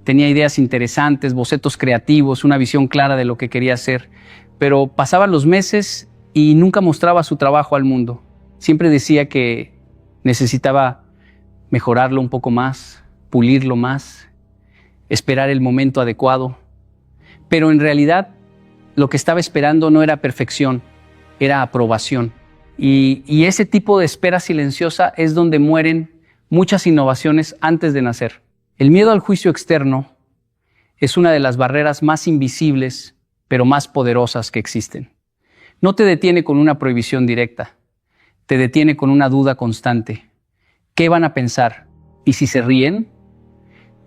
Tenía ideas interesantes, bocetos creativos, una visión clara de lo que quería hacer, pero pasaban los meses y nunca mostraba su trabajo al mundo. Siempre decía que necesitaba mejorarlo un poco más, pulirlo más, esperar el momento adecuado. Pero en realidad lo que estaba esperando no era perfección, era aprobación. Y ese tipo de espera silenciosa es donde mueren muchas innovaciones antes de nacer. El miedo al juicio externo es una de las barreras más invisibles, pero más poderosas que existen. No te detiene con una prohibición directa, te detiene con una duda constante. ¿Qué van a pensar? ¿Y si se ríen?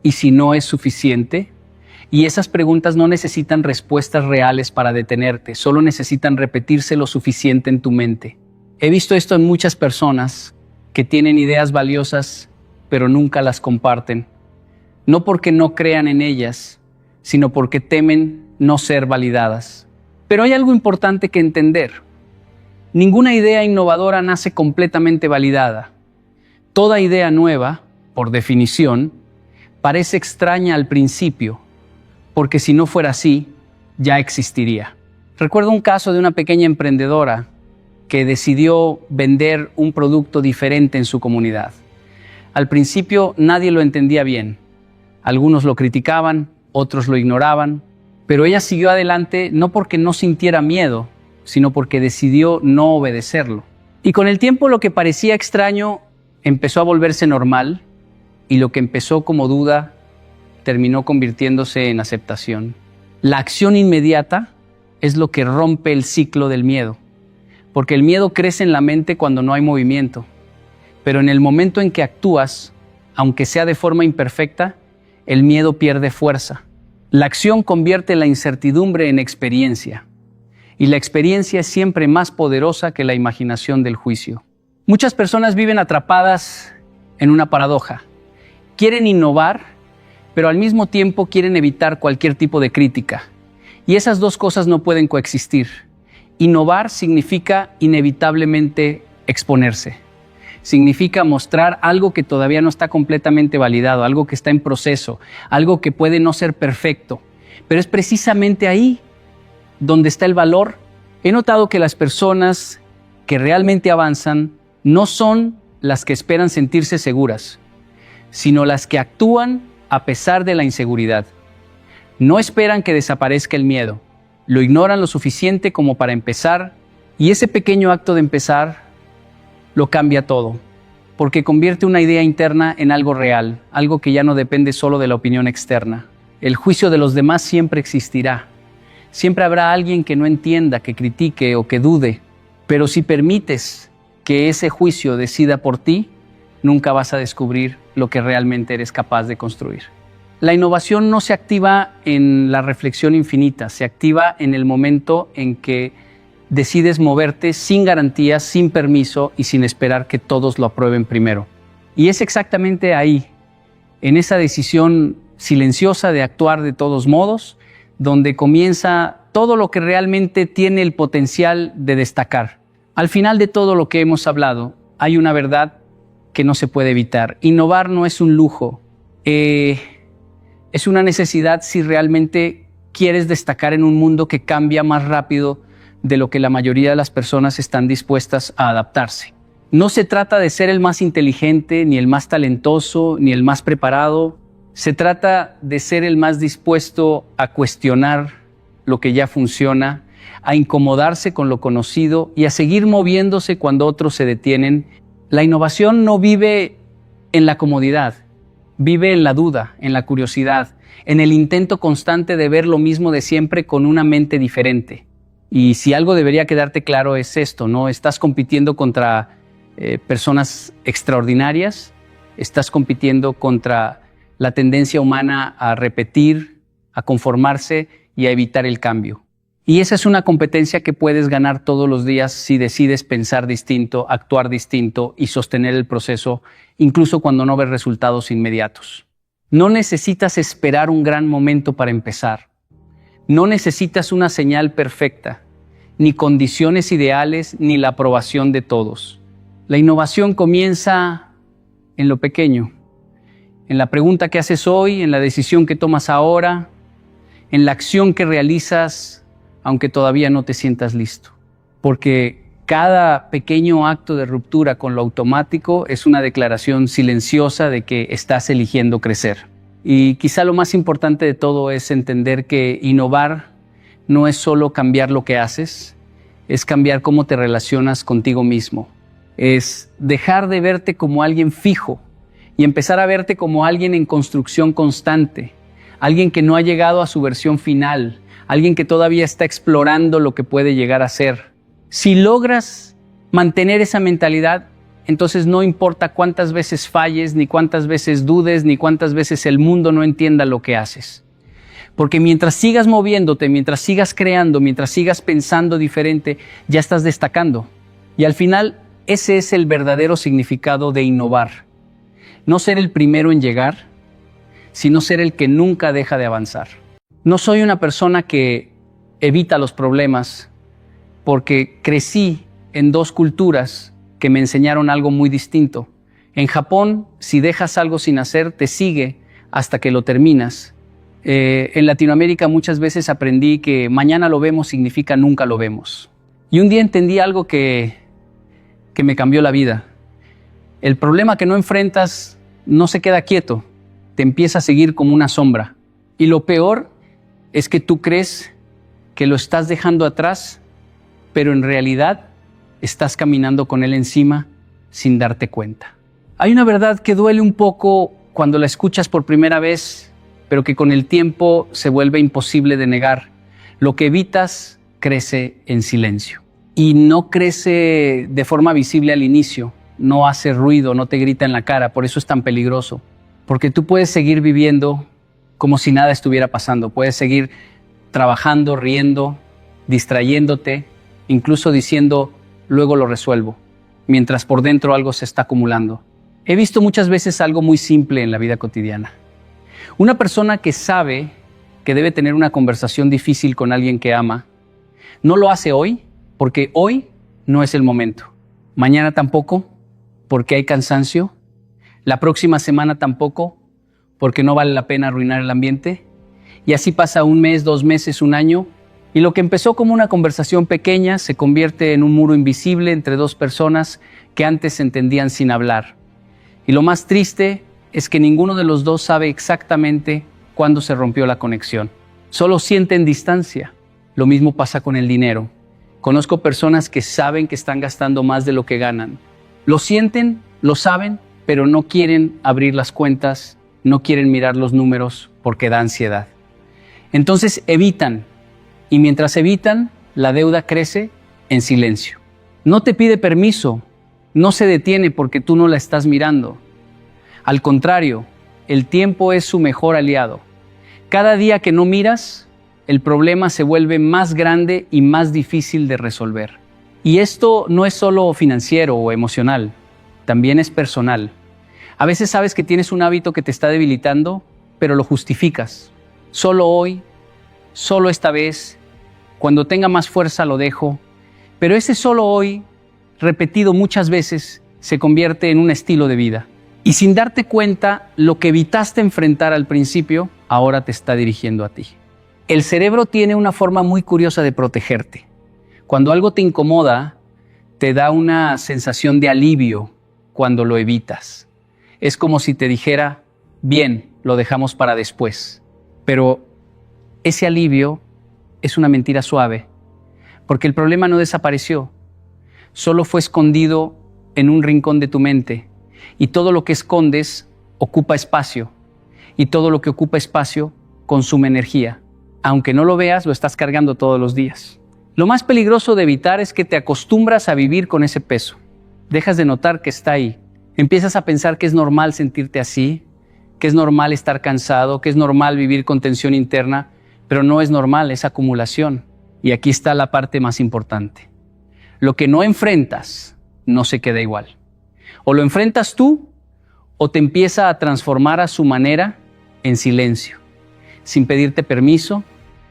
¿Y si no es suficiente? Y esas preguntas no necesitan respuestas reales para detenerte, solo necesitan repetirse lo suficiente en tu mente. He visto esto en muchas personas que tienen ideas valiosas, pero nunca las comparten. No porque no crean en ellas, sino porque temen no ser validadas. Pero hay algo importante que entender. Ninguna idea innovadora nace completamente validada. Toda idea nueva, por definición, parece extraña al principio, porque si no fuera así, ya existiría. Recuerdo un caso de una pequeña emprendedora que decidió vender un producto diferente en su comunidad. Al principio nadie lo entendía bien. Algunos lo criticaban, otros lo ignoraban, pero ella siguió adelante no porque no sintiera miedo, sino porque decidió no obedecerlo. Y con el tiempo lo que parecía extraño empezó a volverse normal y lo que empezó como duda terminó convirtiéndose en aceptación. La acción inmediata es lo que rompe el ciclo del miedo, porque el miedo crece en la mente cuando no hay movimiento, pero en el momento en que actúas, aunque sea de forma imperfecta, el miedo pierde fuerza. La acción convierte la incertidumbre en experiencia, y la experiencia es siempre más poderosa que la imaginación del juicio. Muchas personas viven atrapadas en una paradoja. Quieren innovar, pero al mismo tiempo quieren evitar cualquier tipo de crítica. Y esas dos cosas no pueden coexistir. Innovar significa inevitablemente exponerse. Significa mostrar algo que todavía no está completamente validado, algo que está en proceso, algo que puede no ser perfecto. Pero es precisamente ahí donde está el valor. He notado que las personas que realmente avanzan no son las que esperan sentirse seguras, sino las que actúan a pesar de la inseguridad. No esperan que desaparezca el miedo, lo ignoran lo suficiente como para empezar, y ese pequeño acto de empezar lo cambia todo, porque convierte una idea interna en algo real, algo que ya no depende solo de la opinión externa. El juicio de los demás siempre existirá. Siempre habrá alguien que no entienda, que critique o que dude, pero si permites que ese juicio decida por ti, nunca vas a descubrir lo que realmente eres capaz de construir. La innovación no se activa en la reflexión infinita, se activa en el momento en que decides moverte sin garantías, sin permiso y sin esperar que todos lo aprueben primero. Y es exactamente ahí, en esa decisión silenciosa de actuar de todos modos, donde comienza todo lo que realmente tiene el potencial de destacar. Al final de todo lo que hemos hablado, hay una verdad que no se puede evitar. Innovar no es un lujo. Es una necesidad si realmente quieres destacar en un mundo que cambia más rápido de lo que la mayoría de las personas están dispuestas a adaptarse. No se trata de ser el más inteligente, ni el más talentoso, ni el más preparado. Se trata de ser el más dispuesto a cuestionar lo que ya funciona, a incomodarse con lo conocido y a seguir moviéndose cuando otros se detienen. La innovación no vive en la comodidad, vive en la duda, en la curiosidad, en el intento constante de ver lo mismo de siempre con una mente diferente. Y si algo debería quedarte claro es esto, ¿no? Estás compitiendo contra personas extraordinarias, estás compitiendo contra la tendencia humana a repetir, a conformarse y a evitar el cambio. Y esa es una competencia que puedes ganar todos los días si decides pensar distinto, actuar distinto y sostener el proceso, incluso cuando no ves resultados inmediatos. No necesitas esperar un gran momento para empezar. No necesitas una señal perfecta, ni condiciones ideales, ni la aprobación de todos. La innovación comienza en lo pequeño, en la pregunta que haces hoy, en la decisión que tomas ahora, en la acción que realizas, aunque todavía no te sientas listo. Porque cada pequeño acto de ruptura con lo automático es una declaración silenciosa de que estás eligiendo crecer. Y quizá lo más importante de todo es entender que innovar no es solo cambiar lo que haces, es cambiar cómo te relacionas contigo mismo. Es dejar de verte como alguien fijo y empezar a verte como alguien en construcción constante, alguien que no ha llegado a su versión final, alguien que todavía está explorando lo que puede llegar a ser. Si logras mantener esa mentalidad, entonces no importa cuántas veces falles, ni cuántas veces dudes, ni cuántas veces el mundo no entienda lo que haces. Porque mientras sigas moviéndote, mientras sigas creando, mientras sigas pensando diferente, ya estás destacando. Y al final, ese es el verdadero significado de innovar. No ser el primero en llegar, sino ser el que nunca deja de avanzar. No soy una persona que evita los problemas porque crecí en dos culturas que me enseñaron algo muy distinto. En Japón, si dejas algo sin hacer, te sigue hasta que lo terminas. En Latinoamérica muchas veces aprendí que mañana lo vemos significa nunca lo vemos. Y un día entendí algo que me cambió la vida. El problema que no enfrentas no se queda quieto, te empieza a seguir como una sombra. Y lo peor es que tú crees que lo estás dejando atrás, pero en realidad estás caminando con él encima sin darte cuenta. Hay una verdad que duele un poco cuando la escuchas por primera vez, pero que con el tiempo se vuelve imposible de negar. Lo que evitas crece en silencio. Y no crece de forma visible al inicio, no hace ruido, no te grita en la cara, por eso es tan peligroso. Porque tú puedes seguir viviendo como si nada estuviera pasando, puedes seguir trabajando, riendo, distrayéndote, incluso diciendo, luego lo resuelvo, mientras por dentro algo se está acumulando. He visto muchas veces algo muy simple en la vida cotidiana. Una persona que sabe que debe tener una conversación difícil con alguien que ama, no lo hace hoy, porque hoy no es el momento. Mañana tampoco, porque hay cansancio. La próxima semana tampoco, porque no vale la pena arruinar el ambiente. Y así pasa un mes, 2 meses, un año. Y lo que empezó como una conversación pequeña se convierte en un muro invisible entre dos personas que antes se entendían sin hablar. Y lo más triste es que ninguno de los dos sabe exactamente cuándo se rompió la conexión. Solo sienten distancia. Lo mismo pasa con el dinero. Conozco personas que saben que están gastando más de lo que ganan. Lo sienten, lo saben, pero no quieren abrir las cuentas, no quieren mirar los números porque da ansiedad. Entonces evitan, y mientras evitan, la deuda crece en silencio. No te pide permiso, no se detiene porque tú no la estás mirando. Al contrario, el tiempo es su mejor aliado. Cada día que no miras, el problema se vuelve más grande y más difícil de resolver. Y esto no es solo financiero o emocional, también es personal. A veces sabes que tienes un hábito que te está debilitando, pero lo justificas. Solo hoy, solo esta vez, cuando tenga más fuerza lo dejo. Pero ese solo hoy, repetido muchas veces, se convierte en un estilo de vida. Y sin darte cuenta, lo que evitaste enfrentar al principio, ahora te está dirigiendo a ti. El cerebro tiene una forma muy curiosa de protegerte. Cuando algo te incomoda, te da una sensación de alivio cuando lo evitas. Es como si te dijera, bien, lo dejamos para después. Pero ese alivio es una mentira suave, porque el problema no desapareció, solo fue escondido en un rincón de tu mente, y todo lo que escondes ocupa espacio, y todo lo que ocupa espacio consume energía. Aunque no lo veas, lo estás cargando todos los días. Lo más peligroso de evitar es que te acostumbras a vivir con ese peso. Dejas de notar que está ahí. Empiezas a pensar que es normal sentirte así, que es normal estar cansado, que es normal vivir con tensión interna, pero no es normal, es acumulación. Y aquí está la parte más importante. Lo que no enfrentas no se queda igual. O lo enfrentas tú, o te empieza a transformar a su manera en silencio, sin pedirte permiso,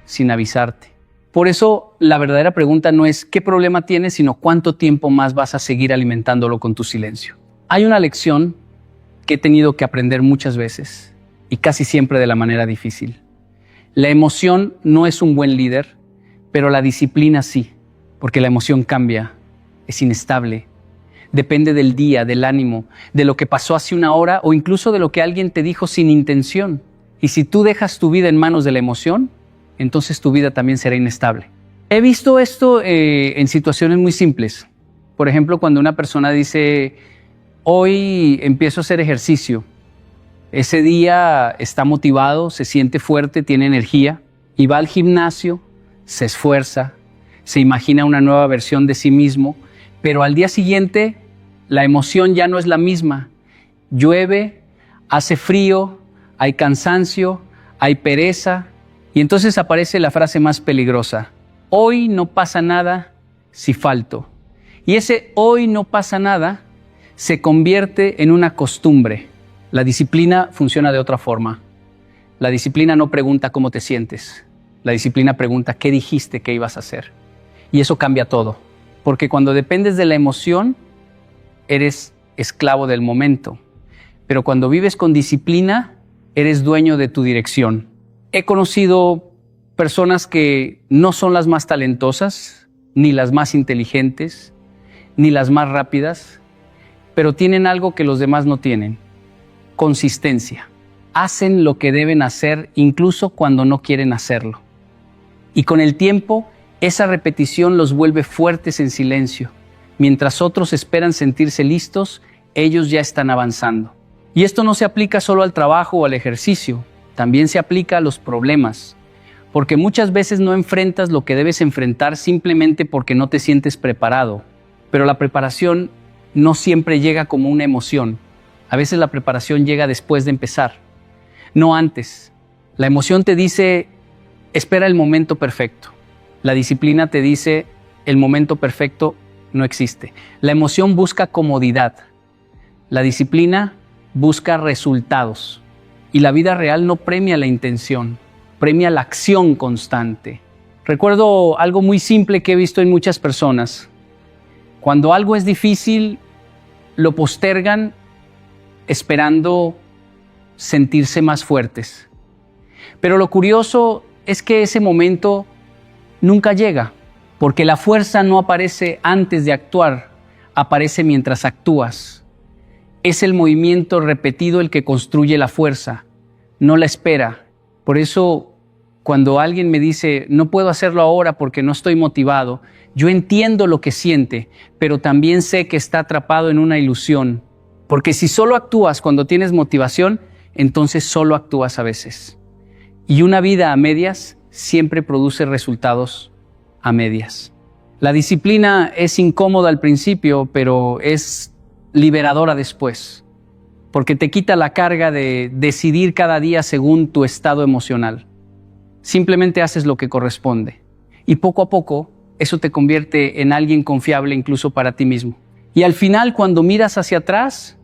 sin avisarte. Por eso la verdadera pregunta no es qué problema tienes, sino cuánto tiempo más vas a seguir alimentándolo con tu silencio. Hay una lección que he tenido que aprender muchas veces y casi siempre de la manera difícil. La emoción no es un buen líder, pero la disciplina sí, porque la emoción cambia, es inestable, depende del día, del ánimo, de lo que pasó hace una hora o incluso de lo que alguien te dijo sin intención. Y si tú dejas tu vida en manos de la emoción, entonces tu vida también será inestable. He visto esto en situaciones muy simples. Por ejemplo, cuando una persona dice, hoy empiezo a hacer ejercicio. Ese día está motivado, se siente fuerte, tiene energía y va al gimnasio, se esfuerza, se imagina una nueva versión de sí mismo, pero al día siguiente la emoción ya no es la misma. Llueve, hace frío, hay cansancio, hay pereza y entonces aparece la frase más peligrosa. Hoy no pasa nada si falto. Y ese hoy no pasa nada se convierte en una costumbre. La disciplina funciona de otra forma. La disciplina no pregunta cómo te sientes. La disciplina pregunta qué dijiste que ibas a hacer. Y eso cambia todo. Porque cuando dependes de la emoción, eres esclavo del momento. Pero cuando vives con disciplina, eres dueño de tu dirección. He conocido personas que no son las más talentosas, ni las más inteligentes, ni las más rápidas, pero tienen algo que los demás no tienen: consistencia. Hacen lo que deben hacer incluso cuando no quieren hacerlo. Y con el tiempo, esa repetición los vuelve fuertes en silencio. Mientras otros esperan sentirse listos, ellos ya están avanzando. Y esto no se aplica solo al trabajo o al ejercicio, también se aplica a los problemas. Porque muchas veces no enfrentas lo que debes enfrentar simplemente porque no te sientes preparado. Pero la preparación no siempre llega como una emoción. A veces la preparación llega después de empezar, no antes. La emoción te dice, espera el momento perfecto. La disciplina te dice, el momento perfecto no existe. La emoción busca comodidad. La disciplina busca resultados. Y la vida real no premia la intención, premia la acción constante. Recuerdo algo muy simple que he visto en muchas personas. Cuando algo es difícil, lo postergan esperando sentirse más fuertes. Pero lo curioso es que ese momento nunca llega, porque la fuerza no aparece antes de actuar, aparece mientras actúas. Es el movimiento repetido el que construye la fuerza, no la espera. Por eso, cuando alguien me dice, no puedo hacerlo ahora porque no estoy motivado, yo entiendo lo que siente, pero también sé que está atrapado en una ilusión. Porque si solo actúas cuando tienes motivación, entonces solo actúas a veces. Y una vida a medias siempre produce resultados a medias. La disciplina es incómoda al principio, pero es liberadora después, porque te quita la carga de decidir cada día según tu estado emocional. Simplemente haces lo que corresponde. Y poco a poco, eso te convierte en alguien confiable incluso para ti mismo. Y al final, cuando miras hacia atrás,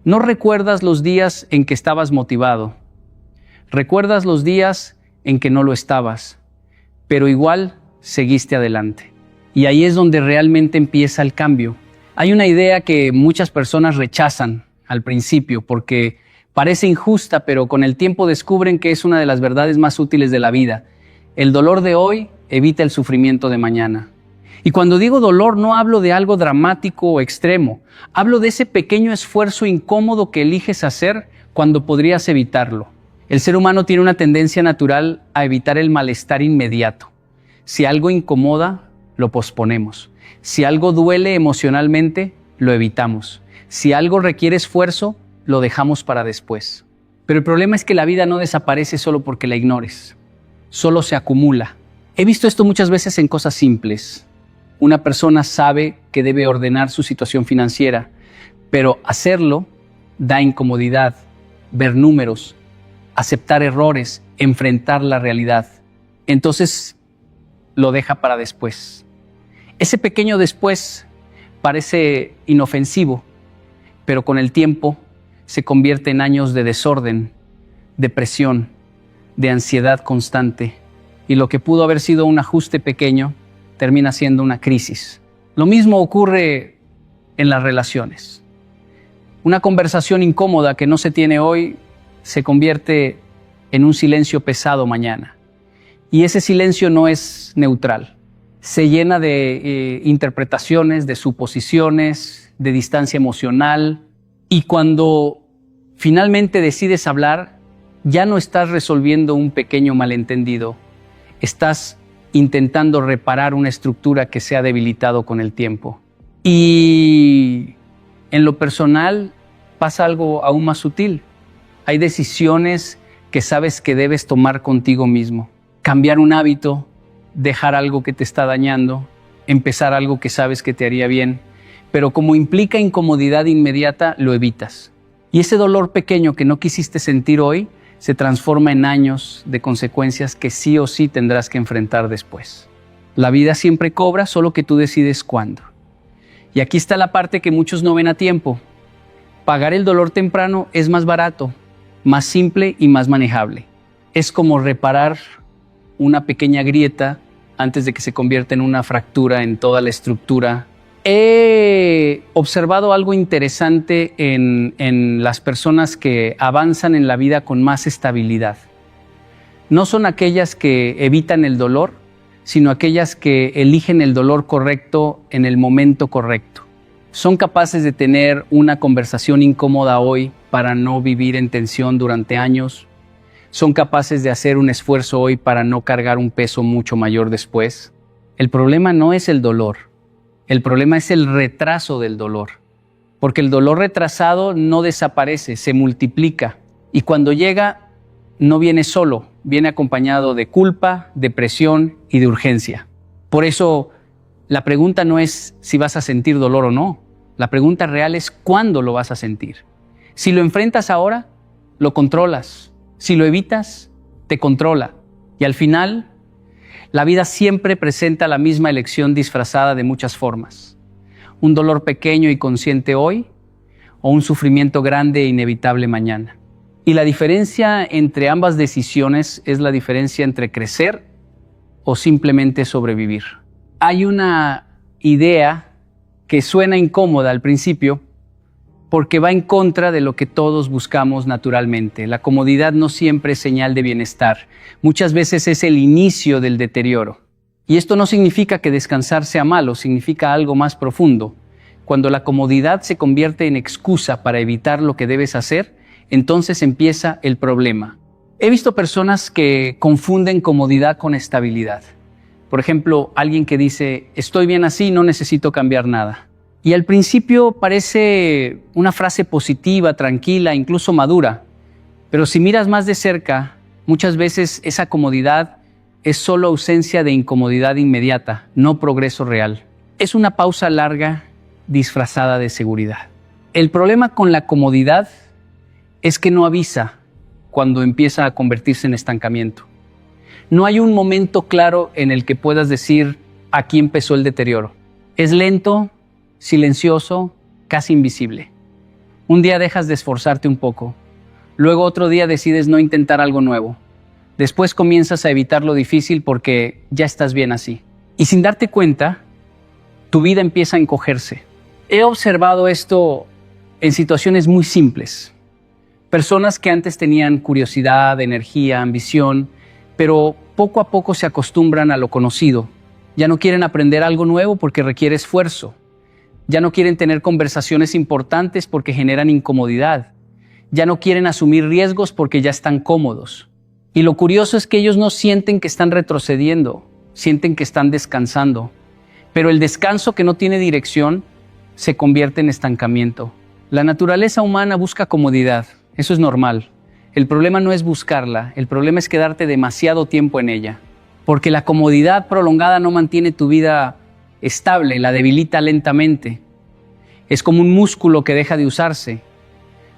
no recuerdas los días en que estabas motivado. Recuerdas los días en que no lo estabas, pero igual seguiste adelante. Y ahí es donde realmente empieza el cambio. Hay una idea que muchas personas rechazan al principio porque Parece injusta, pero con el tiempo descubren que es una de las verdades más útiles de la vida. El dolor de hoy evita el sufrimiento de mañana. Y cuando digo dolor, no hablo de algo dramático o extremo. Hablo de ese pequeño esfuerzo incómodo que eliges hacer cuando podrías evitarlo. El ser humano tiene una tendencia natural a evitar el malestar inmediato. Si algo incomoda, lo posponemos. Si algo duele emocionalmente, lo evitamos. Si algo requiere esfuerzo, lo dejamos para después. Pero el problema es que la vida no desaparece solo porque la ignores. Solo se acumula. He visto esto muchas veces en cosas simples. Una persona sabe que debe ordenar su situación financiera, pero hacerlo da incomodidad, ver números, aceptar errores, enfrentar la realidad. Entonces lo deja para después. Ese pequeño después parece inofensivo, pero con el tiempo se convierte en años de desorden, depresión, de ansiedad constante, y lo que pudo haber sido un ajuste pequeño termina siendo una crisis. Lo mismo ocurre en las relaciones. Una conversación incómoda que no se tiene hoy se convierte en un silencio pesado mañana. Y ese silencio no es neutral. Se llena de interpretaciones, de suposiciones, de distancia emocional. Y cuando finalmente decides hablar, ya no estás resolviendo un pequeño malentendido. Estás intentando reparar una estructura que se ha debilitado con el tiempo. Y en lo personal pasa algo aún más sutil. Hay decisiones que sabes que debes tomar contigo mismo. Cambiar un hábito, dejar algo que te está dañando, empezar algo que sabes que te haría bien, pero como implica incomodidad inmediata, lo evitas. Y ese dolor pequeño que no quisiste sentir hoy se transforma en años de consecuencias que sí o sí tendrás que enfrentar después. La vida siempre cobra, solo que tú decides cuándo. Y aquí está la parte que muchos no ven a tiempo. Pagar el dolor temprano es más barato, más simple y más manejable. Es como reparar una pequeña grieta antes de que se convierta en una fractura en toda la estructura. He observado algo interesante en las personas que avanzan en la vida con más estabilidad. No son aquellas que evitan el dolor, sino aquellas que eligen el dolor correcto en el momento correcto. Son capaces de tener una conversación incómoda hoy para no vivir en tensión durante años. Son capaces de hacer un esfuerzo hoy para no cargar un peso mucho mayor después. El problema no es el dolor. El problema es el retraso del dolor, porque el dolor retrasado no desaparece, se multiplica y cuando llega no viene solo, viene acompañado de culpa, depresión y de urgencia. Por eso la pregunta no es si vas a sentir dolor o no, la pregunta real es cuándo lo vas a sentir. Si lo enfrentas ahora, lo controlas, si lo evitas, te controla y al final la vida siempre presenta la misma elección disfrazada de muchas formas. Un dolor pequeño y consciente hoy o un sufrimiento grande e inevitable mañana. Y la diferencia entre ambas decisiones es la diferencia entre crecer o simplemente sobrevivir. Hay una idea que suena incómoda al principio porque va en contra de lo que todos buscamos naturalmente. La comodidad no siempre es señal de bienestar. Muchas veces es el inicio del deterioro. Y esto no significa que descansar sea malo, significa algo más profundo. Cuando la comodidad se convierte en excusa para evitar lo que debes hacer, entonces empieza el problema. He visto personas que confunden comodidad con estabilidad. Por ejemplo, alguien que dice, estoy bien así, no necesito cambiar nada. Y al principio parece una frase positiva, tranquila, incluso madura. Pero si miras más de cerca, muchas veces esa comodidad es solo ausencia de incomodidad inmediata, no progreso real. Es una pausa larga disfrazada de seguridad. El problema con la comodidad es que no avisa cuando empieza a convertirse en estancamiento. No hay un momento claro en el que puedas decir, aquí empezó el deterioro. Es lento, silencioso, casi invisible. Un día dejas de esforzarte un poco, luego otro día decides no intentar algo nuevo. Después comienzas a evitar lo difícil porque ya estás bien así. Y sin darte cuenta, tu vida empieza a encogerse. He observado esto en situaciones muy simples. Personas que antes tenían curiosidad, energía, ambición, pero poco a poco se acostumbran a lo conocido. Ya no quieren aprender algo nuevo porque requiere esfuerzo. Ya no quieren tener conversaciones importantes porque generan incomodidad. Ya no quieren asumir riesgos porque ya están cómodos. Y lo curioso es que ellos no sienten que están retrocediendo, sienten que están descansando. Pero el descanso que no tiene dirección se convierte en estancamiento. La naturaleza humana busca comodidad, eso es normal. El problema no es buscarla, el problema es quedarte demasiado tiempo en ella. Porque la comodidad prolongada no mantiene tu vida estable, la debilita lentamente. Es como un músculo que deja de usarse.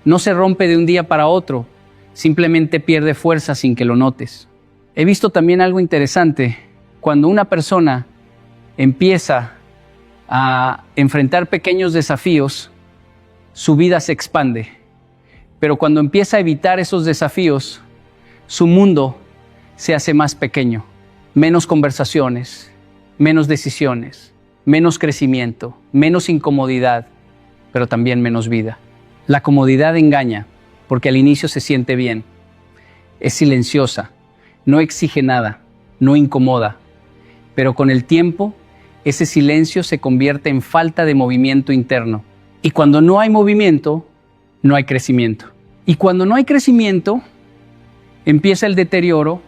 No se rompe de un día para otro, simplemente pierde fuerza sin que lo notes. He visto también algo interesante. Cuando una persona empieza a enfrentar pequeños desafíos, su vida se expande. Pero cuando empieza a evitar esos desafíos, su mundo se hace más pequeño. Menos conversaciones, menos decisiones, menos crecimiento, menos incomodidad, pero también menos vida. La comodidad engaña, porque al inicio se siente bien. Es silenciosa, no exige nada, no incomoda. Pero con el tiempo, ese silencio se convierte en falta de movimiento interno. Y cuando no hay movimiento, no hay crecimiento. Y cuando no hay crecimiento, empieza el deterioro,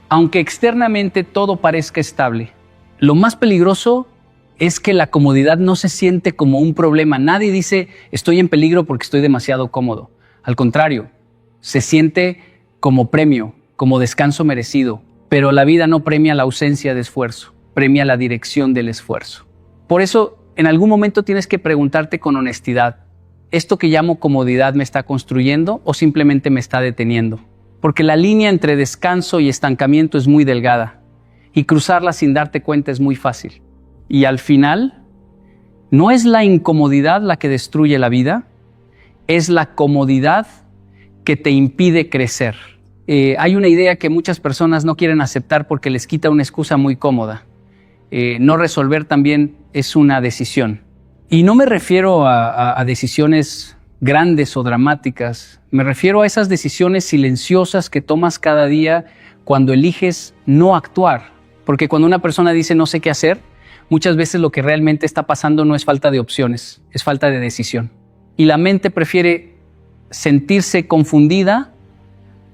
aunque externamente todo parezca estable. Lo más peligroso es que la comodidad no se siente como un problema. Nadie dice, estoy en peligro porque estoy demasiado cómodo. Al contrario, se siente como premio, como descanso merecido. Pero la vida no premia la ausencia de esfuerzo, premia la dirección del esfuerzo. Por eso, en algún momento tienes que preguntarte con honestidad, ¿esto que llamo comodidad me está construyendo o simplemente me está deteniendo? Porque la línea entre descanso y estancamiento es muy delgada y cruzarla sin darte cuenta es muy fácil. Y al final, no es la incomodidad la que destruye la vida, es la comodidad que te impide crecer. Hay una idea que muchas personas no quieren aceptar porque les quita una excusa muy cómoda. No resolver también es una decisión. Y no me refiero a decisiones grandes o dramáticas. Me refiero a esas decisiones silenciosas que tomas cada día cuando eliges no actuar. Porque cuando una persona dice no sé qué hacer, muchas veces lo que realmente está pasando no es falta de opciones, es falta de decisión. Y la mente prefiere sentirse confundida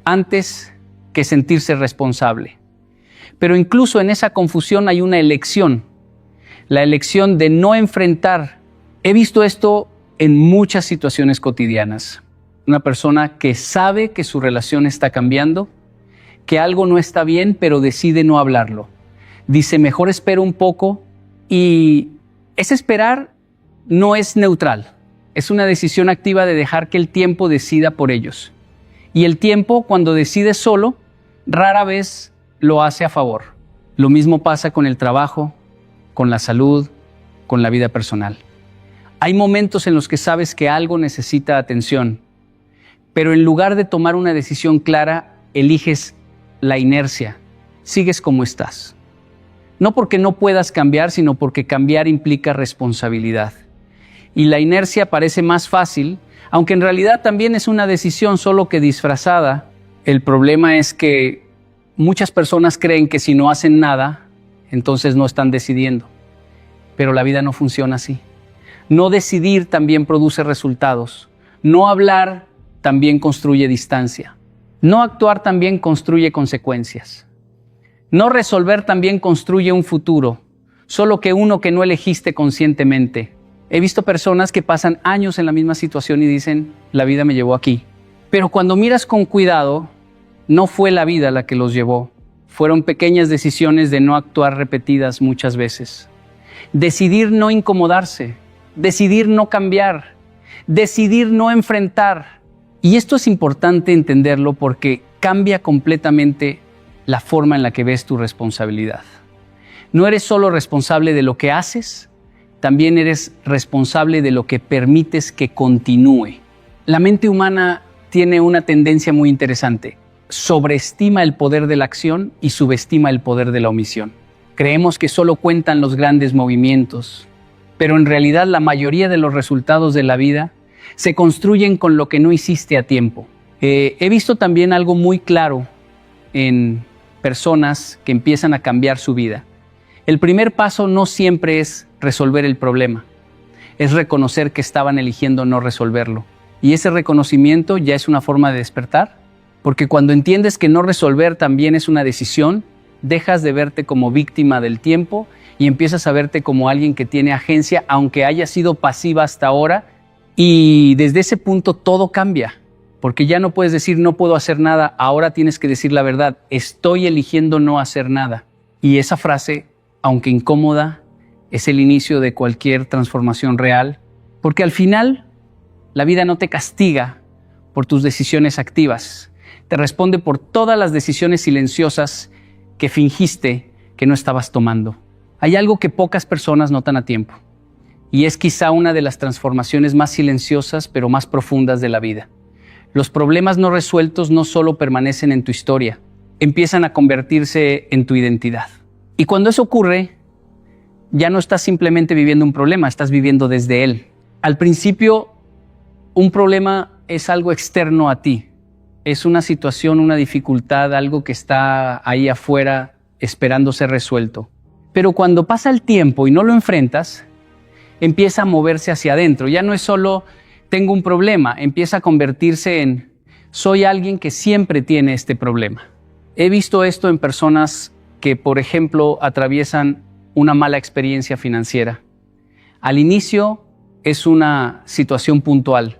antes que sentirse responsable. Pero incluso en esa confusión hay una elección, la elección de no enfrentar. He visto esto en muchas situaciones cotidianas. Una persona que sabe que su relación está cambiando, que algo no está bien, pero decide no hablarlo. Dice, mejor espero un poco, y ese esperar no es neutral. Es una decisión activa de dejar que el tiempo decida por ellos. Y el tiempo, cuando decide solo, rara vez lo hace a favor. Lo mismo pasa con el trabajo, con la salud, con la vida personal. Hay momentos en los que sabes que algo necesita atención, pero en lugar de tomar una decisión clara, eliges la inercia, sigues como estás. No porque no puedas cambiar, sino porque cambiar implica responsabilidad. Y la inercia parece más fácil, aunque en realidad también es una decisión, solo que disfrazada. El problema es que muchas personas creen que si no hacen nada, entonces no están decidiendo. Pero la vida no funciona así. No decidir también produce resultados. No hablar también construye distancia. No actuar también construye consecuencias. No resolver también construye un futuro, solo que uno que no elegiste conscientemente. He visto personas que pasan años en la misma situación y dicen, la vida me llevó aquí. Pero cuando miras con cuidado, no fue la vida la que los llevó. Fueron pequeñas decisiones de no actuar repetidas muchas veces. Decidir no incomodarse, decidir no cambiar, decidir no enfrentar. Y esto es importante entenderlo porque cambia completamente la forma en la que ves tu responsabilidad. No eres solo responsable de lo que haces, también eres responsable de lo que permites que continúe. La mente humana tiene una tendencia muy interesante. Sobreestima el poder de la acción y subestima el poder de la omisión. Creemos que solo cuentan los grandes movimientos, pero en realidad la mayoría de los resultados de la vida se construyen con lo que no hiciste a tiempo. He visto también algo muy claro en personas que empiezan a cambiar su vida. El primer paso no siempre es resolver el problema, es reconocer que estaban eligiendo no resolverlo. Y ese reconocimiento ya es una forma de despertar, porque cuando entiendes que no resolver también es una decisión, dejas de verte como víctima del tiempo y empiezas a verte como alguien que tiene agencia, aunque haya sido pasiva hasta ahora, y desde ese punto todo cambia. Porque ya no puedes decir no puedo hacer nada, ahora tienes que decir la verdad, estoy eligiendo no hacer nada. Y esa frase, aunque incómoda, es el inicio de cualquier transformación real, porque al final la vida no te castiga por tus decisiones activas, te responde por todas las decisiones silenciosas que fingiste que no estabas tomando. Hay algo que pocas personas notan a tiempo, y es quizá una de las transformaciones más silenciosas pero más profundas de la vida. Los problemas no resueltos no solo permanecen en tu historia, empiezan a convertirse en tu identidad. Y cuando eso ocurre, ya no estás simplemente viviendo un problema, estás viviendo desde él. Al principio, un problema es algo externo a ti. Es una situación, una dificultad, algo que está ahí afuera esperando ser resuelto. Pero cuando pasa el tiempo y no lo enfrentas, empieza a moverse hacia adentro. Ya no es solo tengo un problema, empieza a convertirse en soy alguien que siempre tiene este problema. He visto esto en personas que, por ejemplo, atraviesan una mala experiencia financiera. Al inicio es una situación puntual,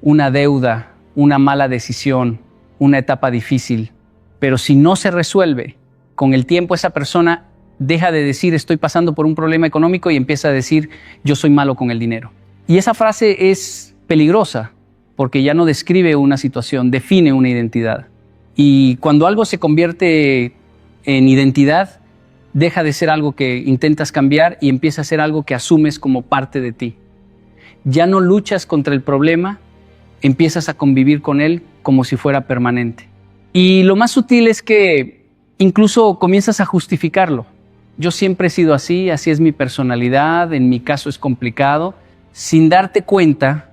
una deuda, una mala decisión, una etapa difícil. Pero si no se resuelve, con el tiempo esa persona deja de decir estoy pasando por un problema económico y empieza a decir yo soy malo con el dinero. Y esa frase es peligrosa porque ya no describe una situación, define una identidad. Y cuando algo se convierte en identidad, deja de ser algo que intentas cambiar y empieza a ser algo que asumes como parte de ti. Ya no luchas contra el problema, empiezas a convivir con él como si fuera permanente. Y lo más sutil es que incluso comienzas a justificarlo. Yo siempre he sido así es mi personalidad, en mi caso es complicado. Sin darte cuenta,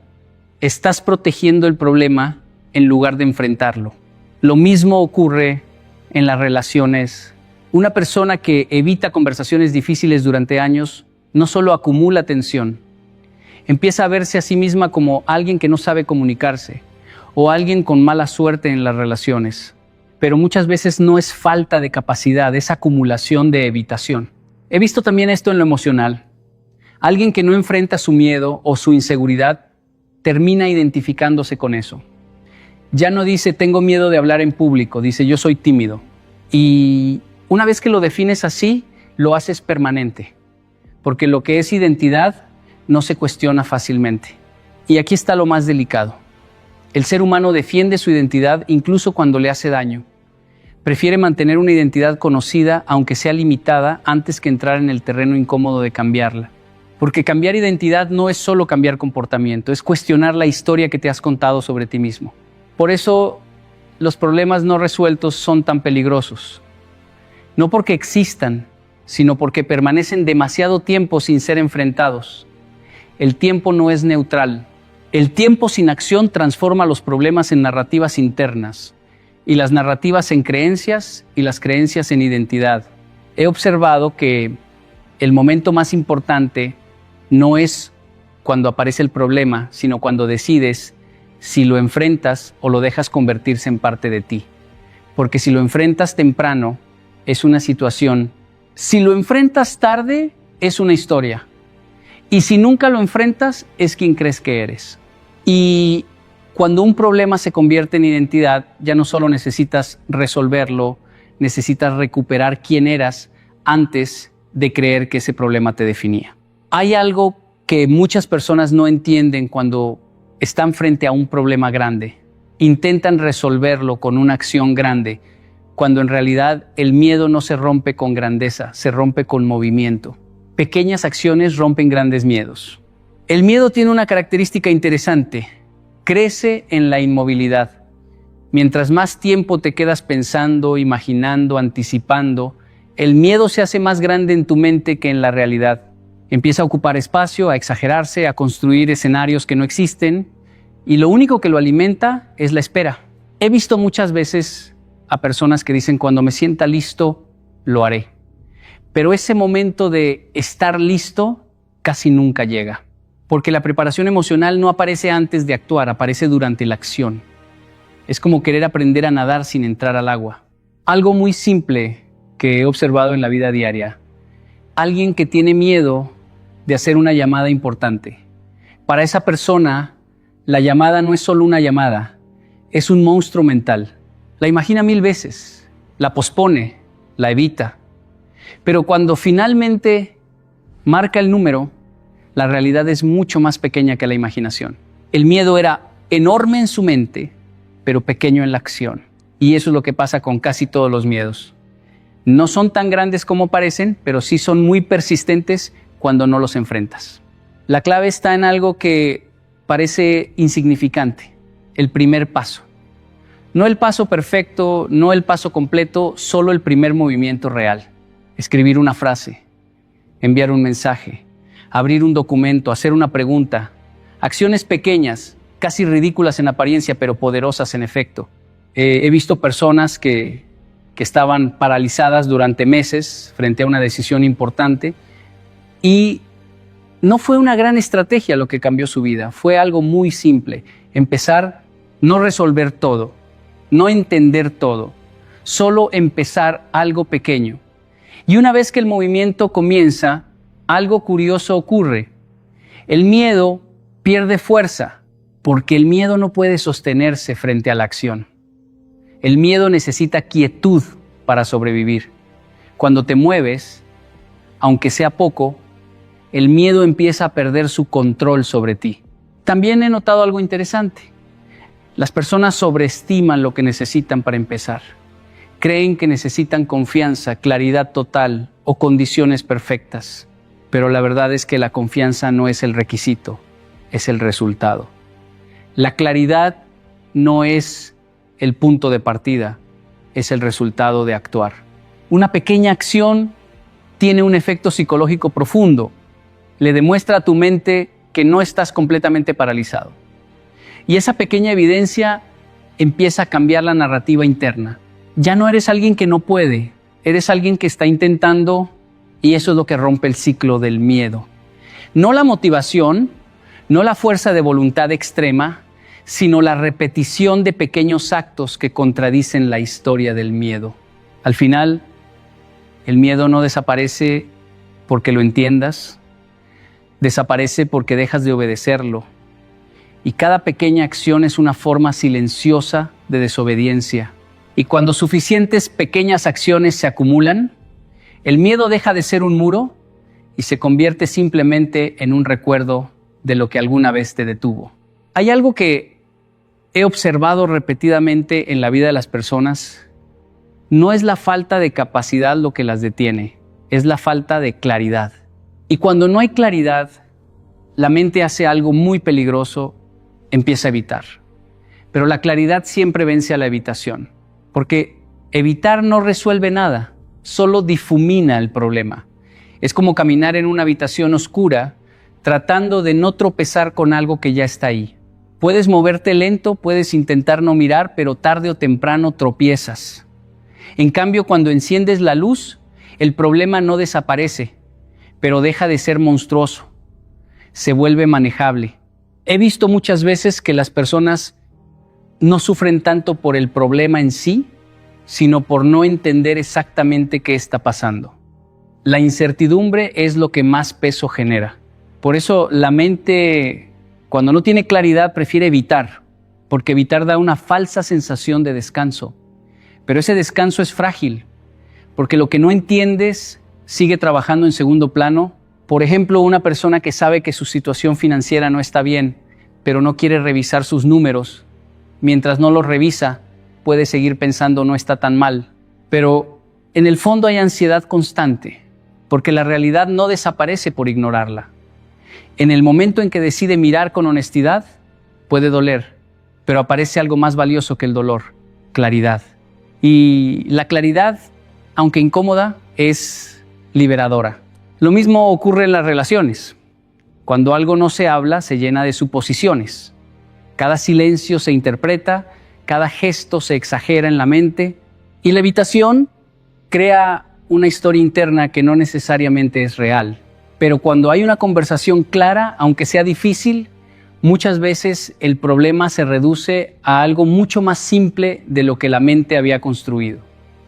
estás protegiendo el problema en lugar de enfrentarlo. Lo mismo ocurre en las relaciones. Una persona que evita conversaciones difíciles durante años no solo acumula tensión, empieza a verse a sí misma como alguien que no sabe comunicarse o alguien con mala suerte en las relaciones. Pero muchas veces no es falta de capacidad, es acumulación de evitación. He visto también esto en lo emocional. Alguien que no enfrenta su miedo o su inseguridad termina identificándose con eso. Ya no dice tengo miedo de hablar en público, dice yo soy tímido. Y una vez que lo defines así, lo haces permanente, porque lo que es identidad no se cuestiona fácilmente. Y aquí está lo más delicado. El ser humano defiende su identidad incluso cuando le hace daño. Prefiere mantener una identidad conocida, aunque sea limitada, antes que entrar en el terreno incómodo de cambiarla. Porque cambiar identidad no es solo cambiar comportamiento, es cuestionar la historia que te has contado sobre ti mismo. Por eso los problemas no resueltos son tan peligrosos. No porque existan, sino porque permanecen demasiado tiempo sin ser enfrentados. El tiempo no es neutral. El tiempo sin acción transforma los problemas en narrativas internas, y las narrativas en creencias y las creencias en identidad. He observado que el momento más importante no es cuando aparece el problema, sino cuando decides si lo enfrentas o lo dejas convertirse en parte de ti. Porque si lo enfrentas temprano, es una situación. Si lo enfrentas tarde, es una historia. Y si nunca lo enfrentas, es quien crees que eres. Y cuando un problema se convierte en identidad, ya no solo necesitas resolverlo, necesitas recuperar quién eras antes de creer que ese problema te definía. Hay algo que muchas personas no entienden cuando están frente a un problema grande. Intentan resolverlo con una acción grande, cuando en realidad el miedo no se rompe con grandeza, se rompe con movimiento. Pequeñas acciones rompen grandes miedos. El miedo tiene una característica interesante. Crece en la inmovilidad. Mientras más tiempo te quedas pensando, imaginando, anticipando, el miedo se hace más grande en tu mente que en la realidad. Empieza a ocupar espacio, a exagerarse, a construir escenarios que no existen, y lo único que lo alimenta es la espera. He visto muchas veces a personas que dicen, cuando me sienta listo, lo haré. Pero ese momento de estar listo casi nunca llega, porque la preparación emocional no aparece antes de actuar, aparece durante la acción. Es como querer aprender a nadar sin entrar al agua. Algo muy simple que he observado en la vida diaria. Alguien que tiene miedo de hacer una llamada importante. Para esa persona, la llamada no es solo una llamada, es un monstruo mental. La imagina 1000 veces, la pospone, la evita. Pero cuando finalmente marca el número, la realidad es mucho más pequeña que la imaginación. El miedo era enorme en su mente, pero pequeño en la acción. Y eso es lo que pasa con casi todos los miedos. No son tan grandes como parecen, pero sí son muy persistentes cuando no los enfrentas. La clave está en algo que parece insignificante, el primer paso. No el paso perfecto, no el paso completo, solo el primer movimiento real. Escribir una frase, enviar un mensaje, abrir un documento, hacer una pregunta. Acciones pequeñas, casi ridículas en apariencia, pero poderosas en efecto. He visto personas que estaban paralizadas durante meses frente a una decisión importante y no fue una gran estrategia lo que cambió su vida, fue algo muy simple. Empezar, no resolver todo, no entender todo, solo empezar algo pequeño. Y una vez que el movimiento comienza, algo curioso ocurre. El miedo pierde fuerza, porque el miedo no puede sostenerse frente a la acción. El miedo necesita quietud para sobrevivir. Cuando te mueves, aunque sea poco, el miedo empieza a perder su control sobre ti. También he notado algo interesante. Las personas sobreestiman lo que necesitan para empezar. Creen que necesitan confianza, claridad total o condiciones perfectas. Pero la verdad es que la confianza no es el requisito, es el resultado. La claridad no es el punto de partida, es el resultado de actuar. Una pequeña acción tiene un efecto psicológico profundo. Le demuestra a tu mente que no estás completamente paralizado. Y esa pequeña evidencia empieza a cambiar la narrativa interna. Ya no eres alguien que no puede, eres alguien que está intentando, y eso es lo que rompe el ciclo del miedo. No la motivación, no la fuerza de voluntad extrema, sino la repetición de pequeños actos que contradicen la historia del miedo. Al final, el miedo no desaparece porque lo entiendas, desaparece porque dejas de obedecerlo. Y cada pequeña acción es una forma silenciosa de desobediencia. Y cuando suficientes pequeñas acciones se acumulan, el miedo deja de ser un muro y se convierte simplemente en un recuerdo de lo que alguna vez te detuvo. Hay algo que he observado repetidamente en la vida de las personas. No es la falta de capacidad lo que las detiene, es la falta de claridad. Y cuando no hay claridad, la mente hace algo muy peligroso, empieza a evitar. Pero la claridad siempre vence a la evitación, porque evitar no resuelve nada, solo difumina el problema. Es como caminar en una habitación oscura tratando de no tropezar con algo que ya está ahí. Puedes moverte lento, puedes intentar no mirar, pero tarde o temprano tropiezas. En cambio, cuando enciendes la luz, el problema no desaparece, pero deja de ser monstruoso. Se vuelve manejable. He visto muchas veces que las personas no sufren tanto por el problema en sí, sino por no entender exactamente qué está pasando. La incertidumbre es lo que más peso genera. Por eso la mente, cuando no tiene claridad, prefiere evitar, porque evitar da una falsa sensación de descanso. Pero ese descanso es frágil, porque lo que no entiendes sigue trabajando en segundo plano. Por ejemplo, una persona que sabe que su situación financiera no está bien, pero no quiere revisar sus números. Mientras no los revisa, puede seguir pensando no está tan mal. Pero en el fondo hay ansiedad constante, porque la realidad no desaparece por ignorarla. En el momento en que decide mirar con honestidad, puede doler, pero aparece algo más valioso que el dolor: claridad. Y la claridad, aunque incómoda, es liberadora. Lo mismo ocurre en las relaciones. Cuando algo no se habla, se llena de suposiciones. Cada silencio se interpreta, cada gesto se exagera en la mente y la evitación crea una historia interna que no necesariamente es real. Pero cuando hay una conversación clara, aunque sea difícil, muchas veces el problema se reduce a algo mucho más simple de lo que la mente había construido.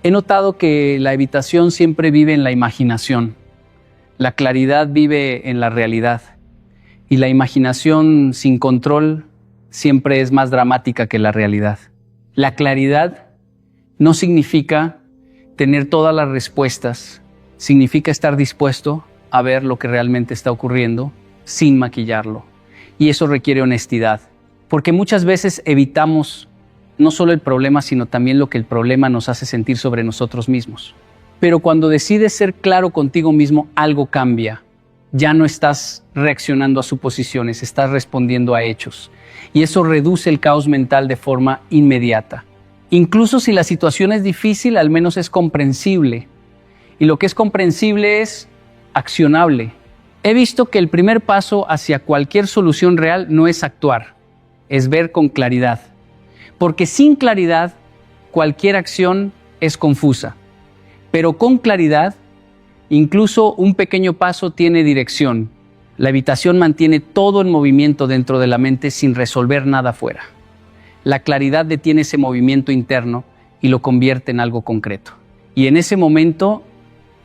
He notado que la evitación siempre vive en la imaginación. La claridad vive en la realidad. Y la imaginación sin control siempre es más dramática que la realidad. La claridad no significa tener todas las respuestas, significa estar dispuesto a ver lo que realmente está ocurriendo sin maquillarlo. Y eso requiere honestidad, porque muchas veces evitamos no solo el problema, sino también lo que el problema nos hace sentir sobre nosotros mismos. Pero cuando decides ser claro contigo mismo, algo cambia. Ya no estás reaccionando a suposiciones, estás respondiendo a hechos. Y eso reduce el caos mental de forma inmediata. Incluso si la situación es difícil, al menos es comprensible. Y lo que es comprensible es accionable. He visto que el primer paso hacia cualquier solución real no es actuar, es ver con claridad. Porque sin claridad, cualquier acción es confusa. Pero con claridad, incluso un pequeño paso tiene dirección. La evitación mantiene todo en movimiento dentro de la mente sin resolver nada afuera. La claridad detiene ese movimiento interno y lo convierte en algo concreto. Y en ese momento,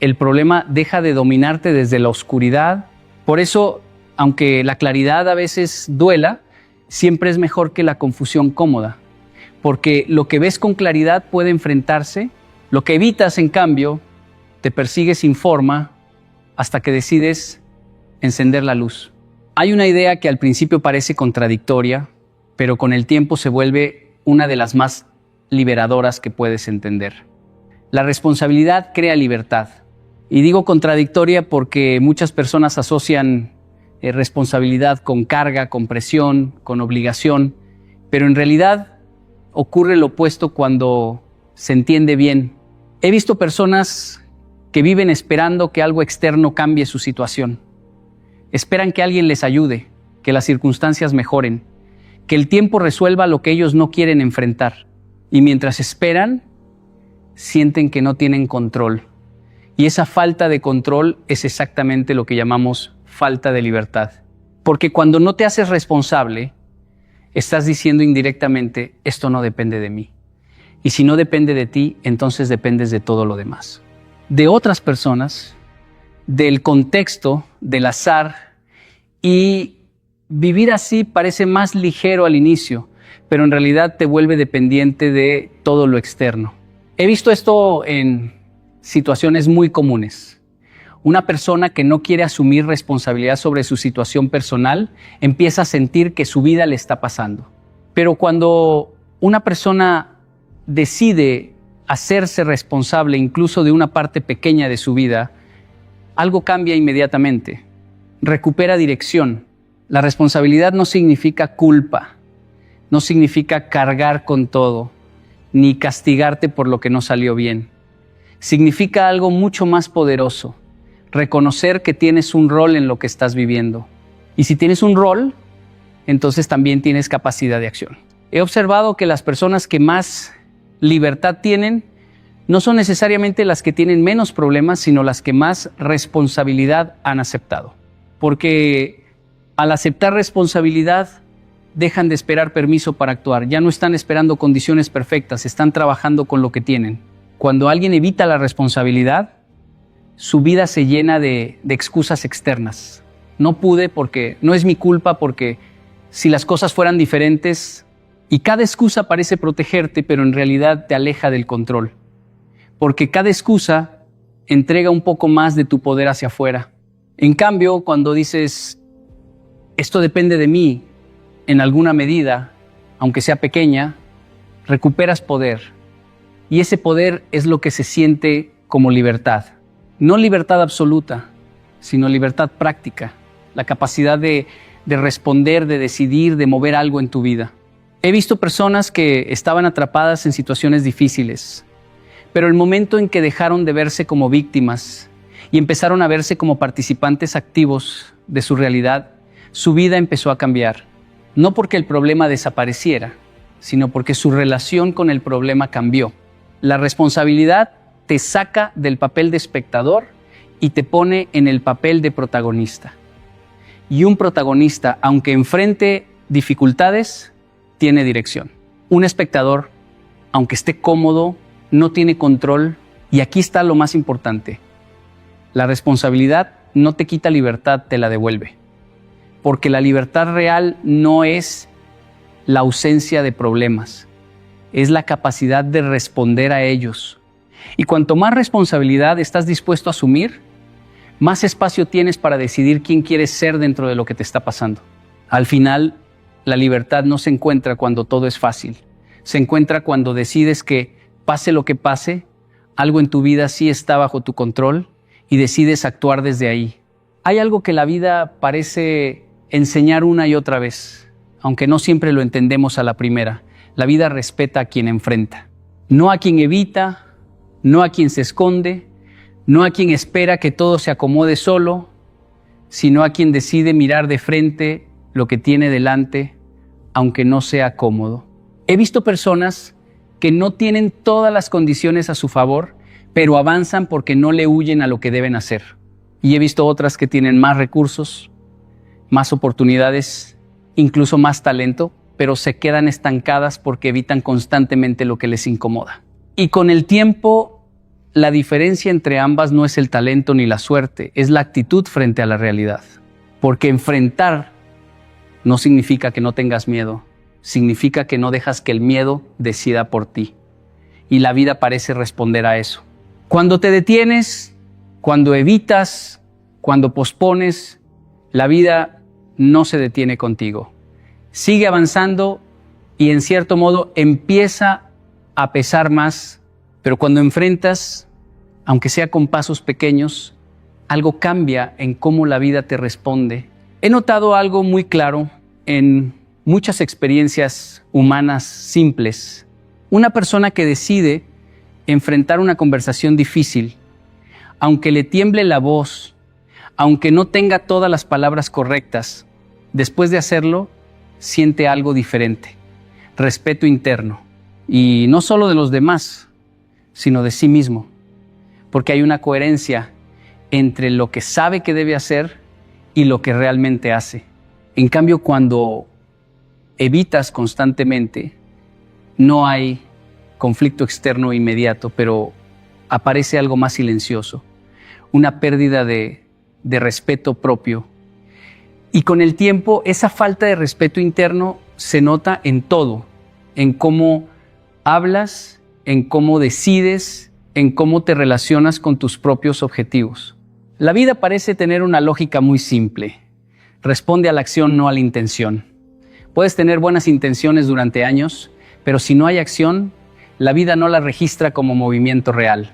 el problema deja de dominarte desde la oscuridad. Por eso, aunque la claridad a veces duela, siempre es mejor que la confusión cómoda. Porque lo que ves con claridad puede enfrentarse, lo que evitas, en cambio, te persigue sin forma hasta que decides encender la luz. Hay una idea que al principio parece contradictoria, pero con el tiempo se vuelve una de las más liberadoras que puedes entender. La responsabilidad crea libertad. Y digo contradictoria porque muchas personas asocian responsabilidad con carga, con presión, con obligación, pero en realidad ocurre lo opuesto cuando se entiende bien. He visto personas que viven esperando que algo externo cambie su situación. Esperan que alguien les ayude, que las circunstancias mejoren, que el tiempo resuelva lo que ellos no quieren enfrentar. Y mientras esperan, sienten que no tienen control. Y esa falta de control es exactamente lo que llamamos falta de libertad. Porque cuando no te haces responsable, estás diciendo indirectamente, esto no depende de mí. Y si no depende de ti, entonces dependes de todo lo demás. De otras personas, del contexto, del azar, y vivir así parece más ligero al inicio, pero en realidad te vuelve dependiente de todo lo externo. He visto esto en situaciones muy comunes. Una persona que no quiere asumir responsabilidad sobre su situación personal empieza a sentir que su vida le está pasando. Pero cuando una persona decide hacerse responsable incluso de una parte pequeña de su vida, algo cambia inmediatamente. Recupera dirección. La responsabilidad no significa culpa, no significa cargar con todo, ni castigarte por lo que no salió bien. Significa algo mucho más poderoso, reconocer que tienes un rol en lo que estás viviendo. Y si tienes un rol, entonces también tienes capacidad de acción. He observado que las personas que más libertad tienen no son necesariamente las que tienen menos problemas, sino las que más responsabilidad han aceptado. Porque al aceptar responsabilidad, dejan de esperar permiso para actuar. Ya no están esperando condiciones perfectas, están trabajando con lo que tienen. Cuando alguien evita la responsabilidad, su vida se llena de excusas externas. No pude porque no es mi culpa, porque si las cosas fueran diferentes, y cada excusa parece protegerte, pero en realidad te aleja del control. Porque cada excusa entrega un poco más de tu poder hacia afuera. En cambio, cuando dices, esto depende de mí, en alguna medida, aunque sea pequeña, recuperas poder. Y ese poder es lo que se siente como libertad. No libertad absoluta, sino libertad práctica. La capacidad de responder, de decidir, de mover algo en tu vida. He visto personas que estaban atrapadas en situaciones difíciles, pero el momento en que dejaron de verse como víctimas y empezaron a verse como participantes activos de su realidad, su vida empezó a cambiar. No porque el problema desapareciera, sino porque su relación con el problema cambió. La responsabilidad te saca del papel de espectador y te pone en el papel de protagonista. Y un protagonista, aunque enfrente dificultades, tiene dirección. Un espectador, aunque esté cómodo, no tiene control. Y aquí está lo más importante. La responsabilidad no te quita libertad, te la devuelve. Porque la libertad real no es la ausencia de problemas, es la capacidad de responder a ellos. Y cuanto más responsabilidad estás dispuesto a asumir, más espacio tienes para decidir quién quieres ser dentro de lo que te está pasando. Al final, la libertad no se encuentra cuando todo es fácil. Se encuentra cuando decides que, pase lo que pase, algo en tu vida sí está bajo tu control y decides actuar desde ahí. Hay algo que la vida parece enseñar una y otra vez, aunque no siempre lo entendemos a la primera. La vida respeta a quien enfrenta, no a quien evita, no a quien se esconde, no a quien espera que todo se acomode solo, sino a quien decide mirar de frente lo que tiene delante, aunque no sea cómodo. He visto personas que no tienen todas las condiciones a su favor, pero avanzan porque no le huyen a lo que deben hacer. Y he visto otras que tienen más recursos, más oportunidades, incluso más talento, pero se quedan estancadas porque evitan constantemente lo que les incomoda. Y con el tiempo, la diferencia entre ambas no es el talento ni la suerte, es la actitud frente a la realidad. Porque enfrentar no significa que no tengas miedo, significa que no dejas que el miedo decida por ti. Y la vida parece responder a eso. Cuando te detienes, cuando evitas, cuando pospones, la vida no se detiene contigo. Sigue avanzando y en cierto modo empieza a pesar más, pero cuando enfrentas, aunque sea con pasos pequeños, algo cambia en cómo la vida te responde. He notado algo muy claro en muchas experiencias humanas simples. Una persona que decide enfrentar una conversación difícil, aunque le tiemble la voz, aunque no tenga todas las palabras correctas, después de hacerlo, siente algo diferente, respeto interno, y no solo de los demás, sino de sí mismo, porque hay una coherencia entre lo que sabe que debe hacer y lo que realmente hace. En cambio, cuando evitas constantemente, no hay conflicto externo inmediato, pero aparece algo más silencioso, una pérdida de respeto propio. Y con el tiempo, esa falta de respeto interno se nota en todo, en cómo hablas, en cómo decides, en cómo te relacionas con tus propios objetivos. La vida parece tener una lógica muy simple. Responde a la acción, no a la intención. Puedes tener buenas intenciones durante años, pero si no hay acción, la vida no la registra como movimiento real.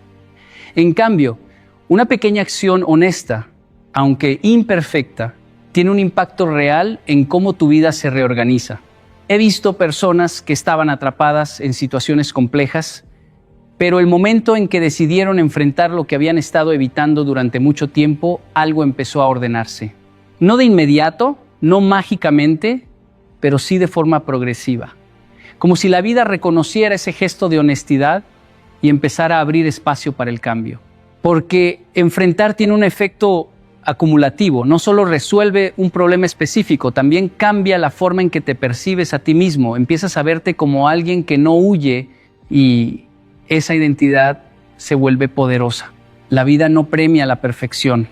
En cambio, una pequeña acción honesta, aunque imperfecta, tiene un impacto real en cómo tu vida se reorganiza. He visto personas que estaban atrapadas en situaciones complejas, pero el momento en que decidieron enfrentar lo que habían estado evitando durante mucho tiempo, algo empezó a ordenarse. No de inmediato, no mágicamente, pero sí de forma progresiva. Como si la vida reconociera ese gesto de honestidad y empezara a abrir espacio para el cambio. Porque enfrentar tiene un efecto acumulativo, no solo resuelve un problema específico, también cambia la forma en que te percibes a ti mismo, empiezas a verte como alguien que no huye y esa identidad se vuelve poderosa. La vida no premia la perfección,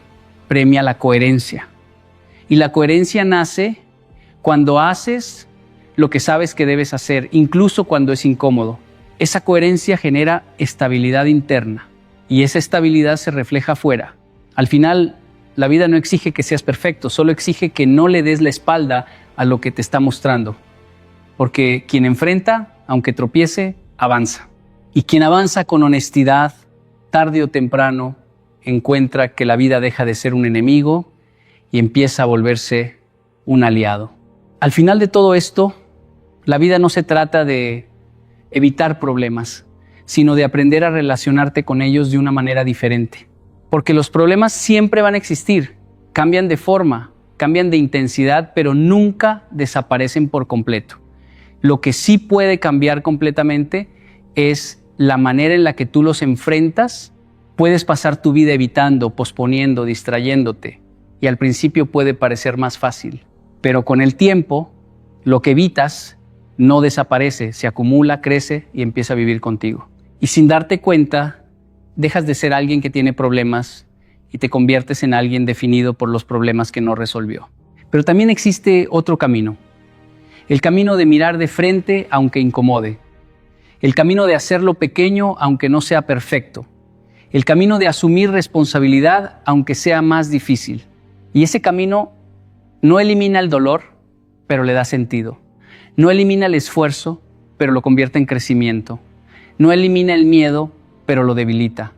premia la coherencia. Y la coherencia nace cuando haces lo que sabes que debes hacer, incluso cuando es incómodo. Esa coherencia genera estabilidad interna y esa estabilidad se refleja afuera. Al final, la vida no exige que seas perfecto, solo exige que no le des la espalda a lo que te está mostrando. Porque quien enfrenta, aunque tropiece, avanza. Y quien avanza con honestidad, tarde o temprano, encuentra que la vida deja de ser un enemigo y empieza a volverse un aliado. Al final de todo esto, la vida no se trata de evitar problemas, sino de aprender a relacionarte con ellos de una manera diferente. Porque los problemas siempre van a existir, cambian de forma, cambian de intensidad, pero nunca desaparecen por completo. Lo que sí puede cambiar completamente es la manera en la que tú los enfrentas. Puedes pasar tu vida evitando, posponiendo, distrayéndote, y al principio puede parecer más fácil. Pero con el tiempo, lo que evitas no desaparece, se acumula, crece y empieza a vivir contigo. Y sin darte cuenta, dejas de ser alguien que tiene problemas y te conviertes en alguien definido por los problemas que no resolvió. Pero también existe otro camino. El camino de mirar de frente aunque incomode. El camino de hacerlo pequeño aunque no sea perfecto. El camino de asumir responsabilidad aunque sea más difícil. Y ese camino no elimina el dolor, pero le da sentido. No elimina el esfuerzo, pero lo convierte en crecimiento. No elimina el miedo, pero lo debilita.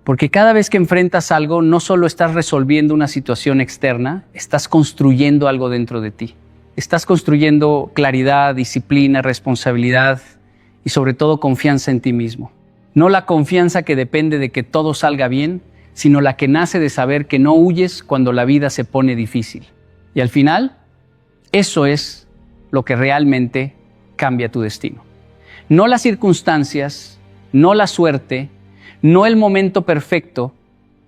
Porque cada vez que enfrentas algo, no solo estás resolviendo una situación externa, estás construyendo algo dentro de ti. Estás construyendo claridad, disciplina, responsabilidad y sobre todo confianza en ti mismo. No la confianza que depende de que todo salga bien, sino la que nace de saber que no huyes cuando la vida se pone difícil. Y al final, eso es lo que realmente cambia tu destino. No las circunstancias, no la suerte, no el momento perfecto,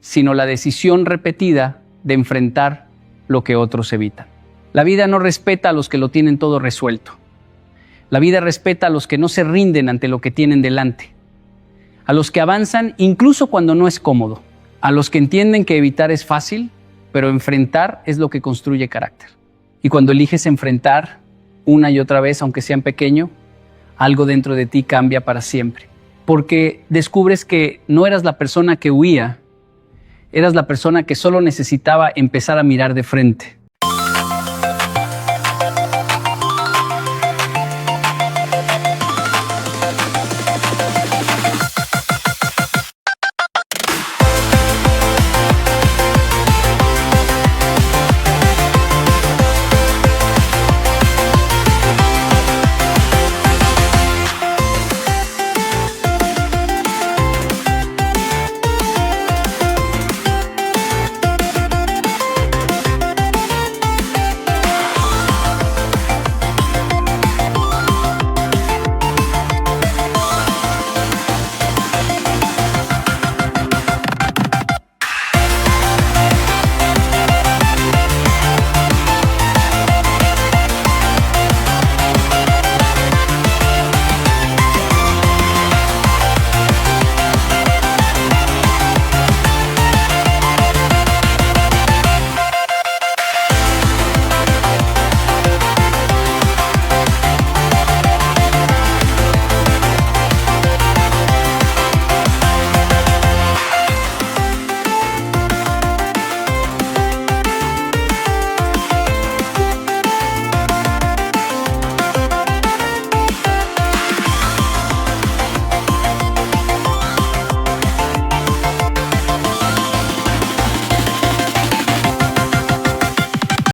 sino la decisión repetida de enfrentar lo que otros evitan. La vida no respeta a los que lo tienen todo resuelto. La vida respeta a los que no se rinden ante lo que tienen delante. A los que avanzan incluso cuando no es cómodo. A los que entienden que evitar es fácil, pero enfrentar es lo que construye carácter. Y cuando eliges enfrentar una y otra vez, aunque sea en pequeño, algo dentro de ti cambia para siempre. Porque descubres que no eras la persona que huía, eras la persona que solo necesitaba empezar a mirar de frente.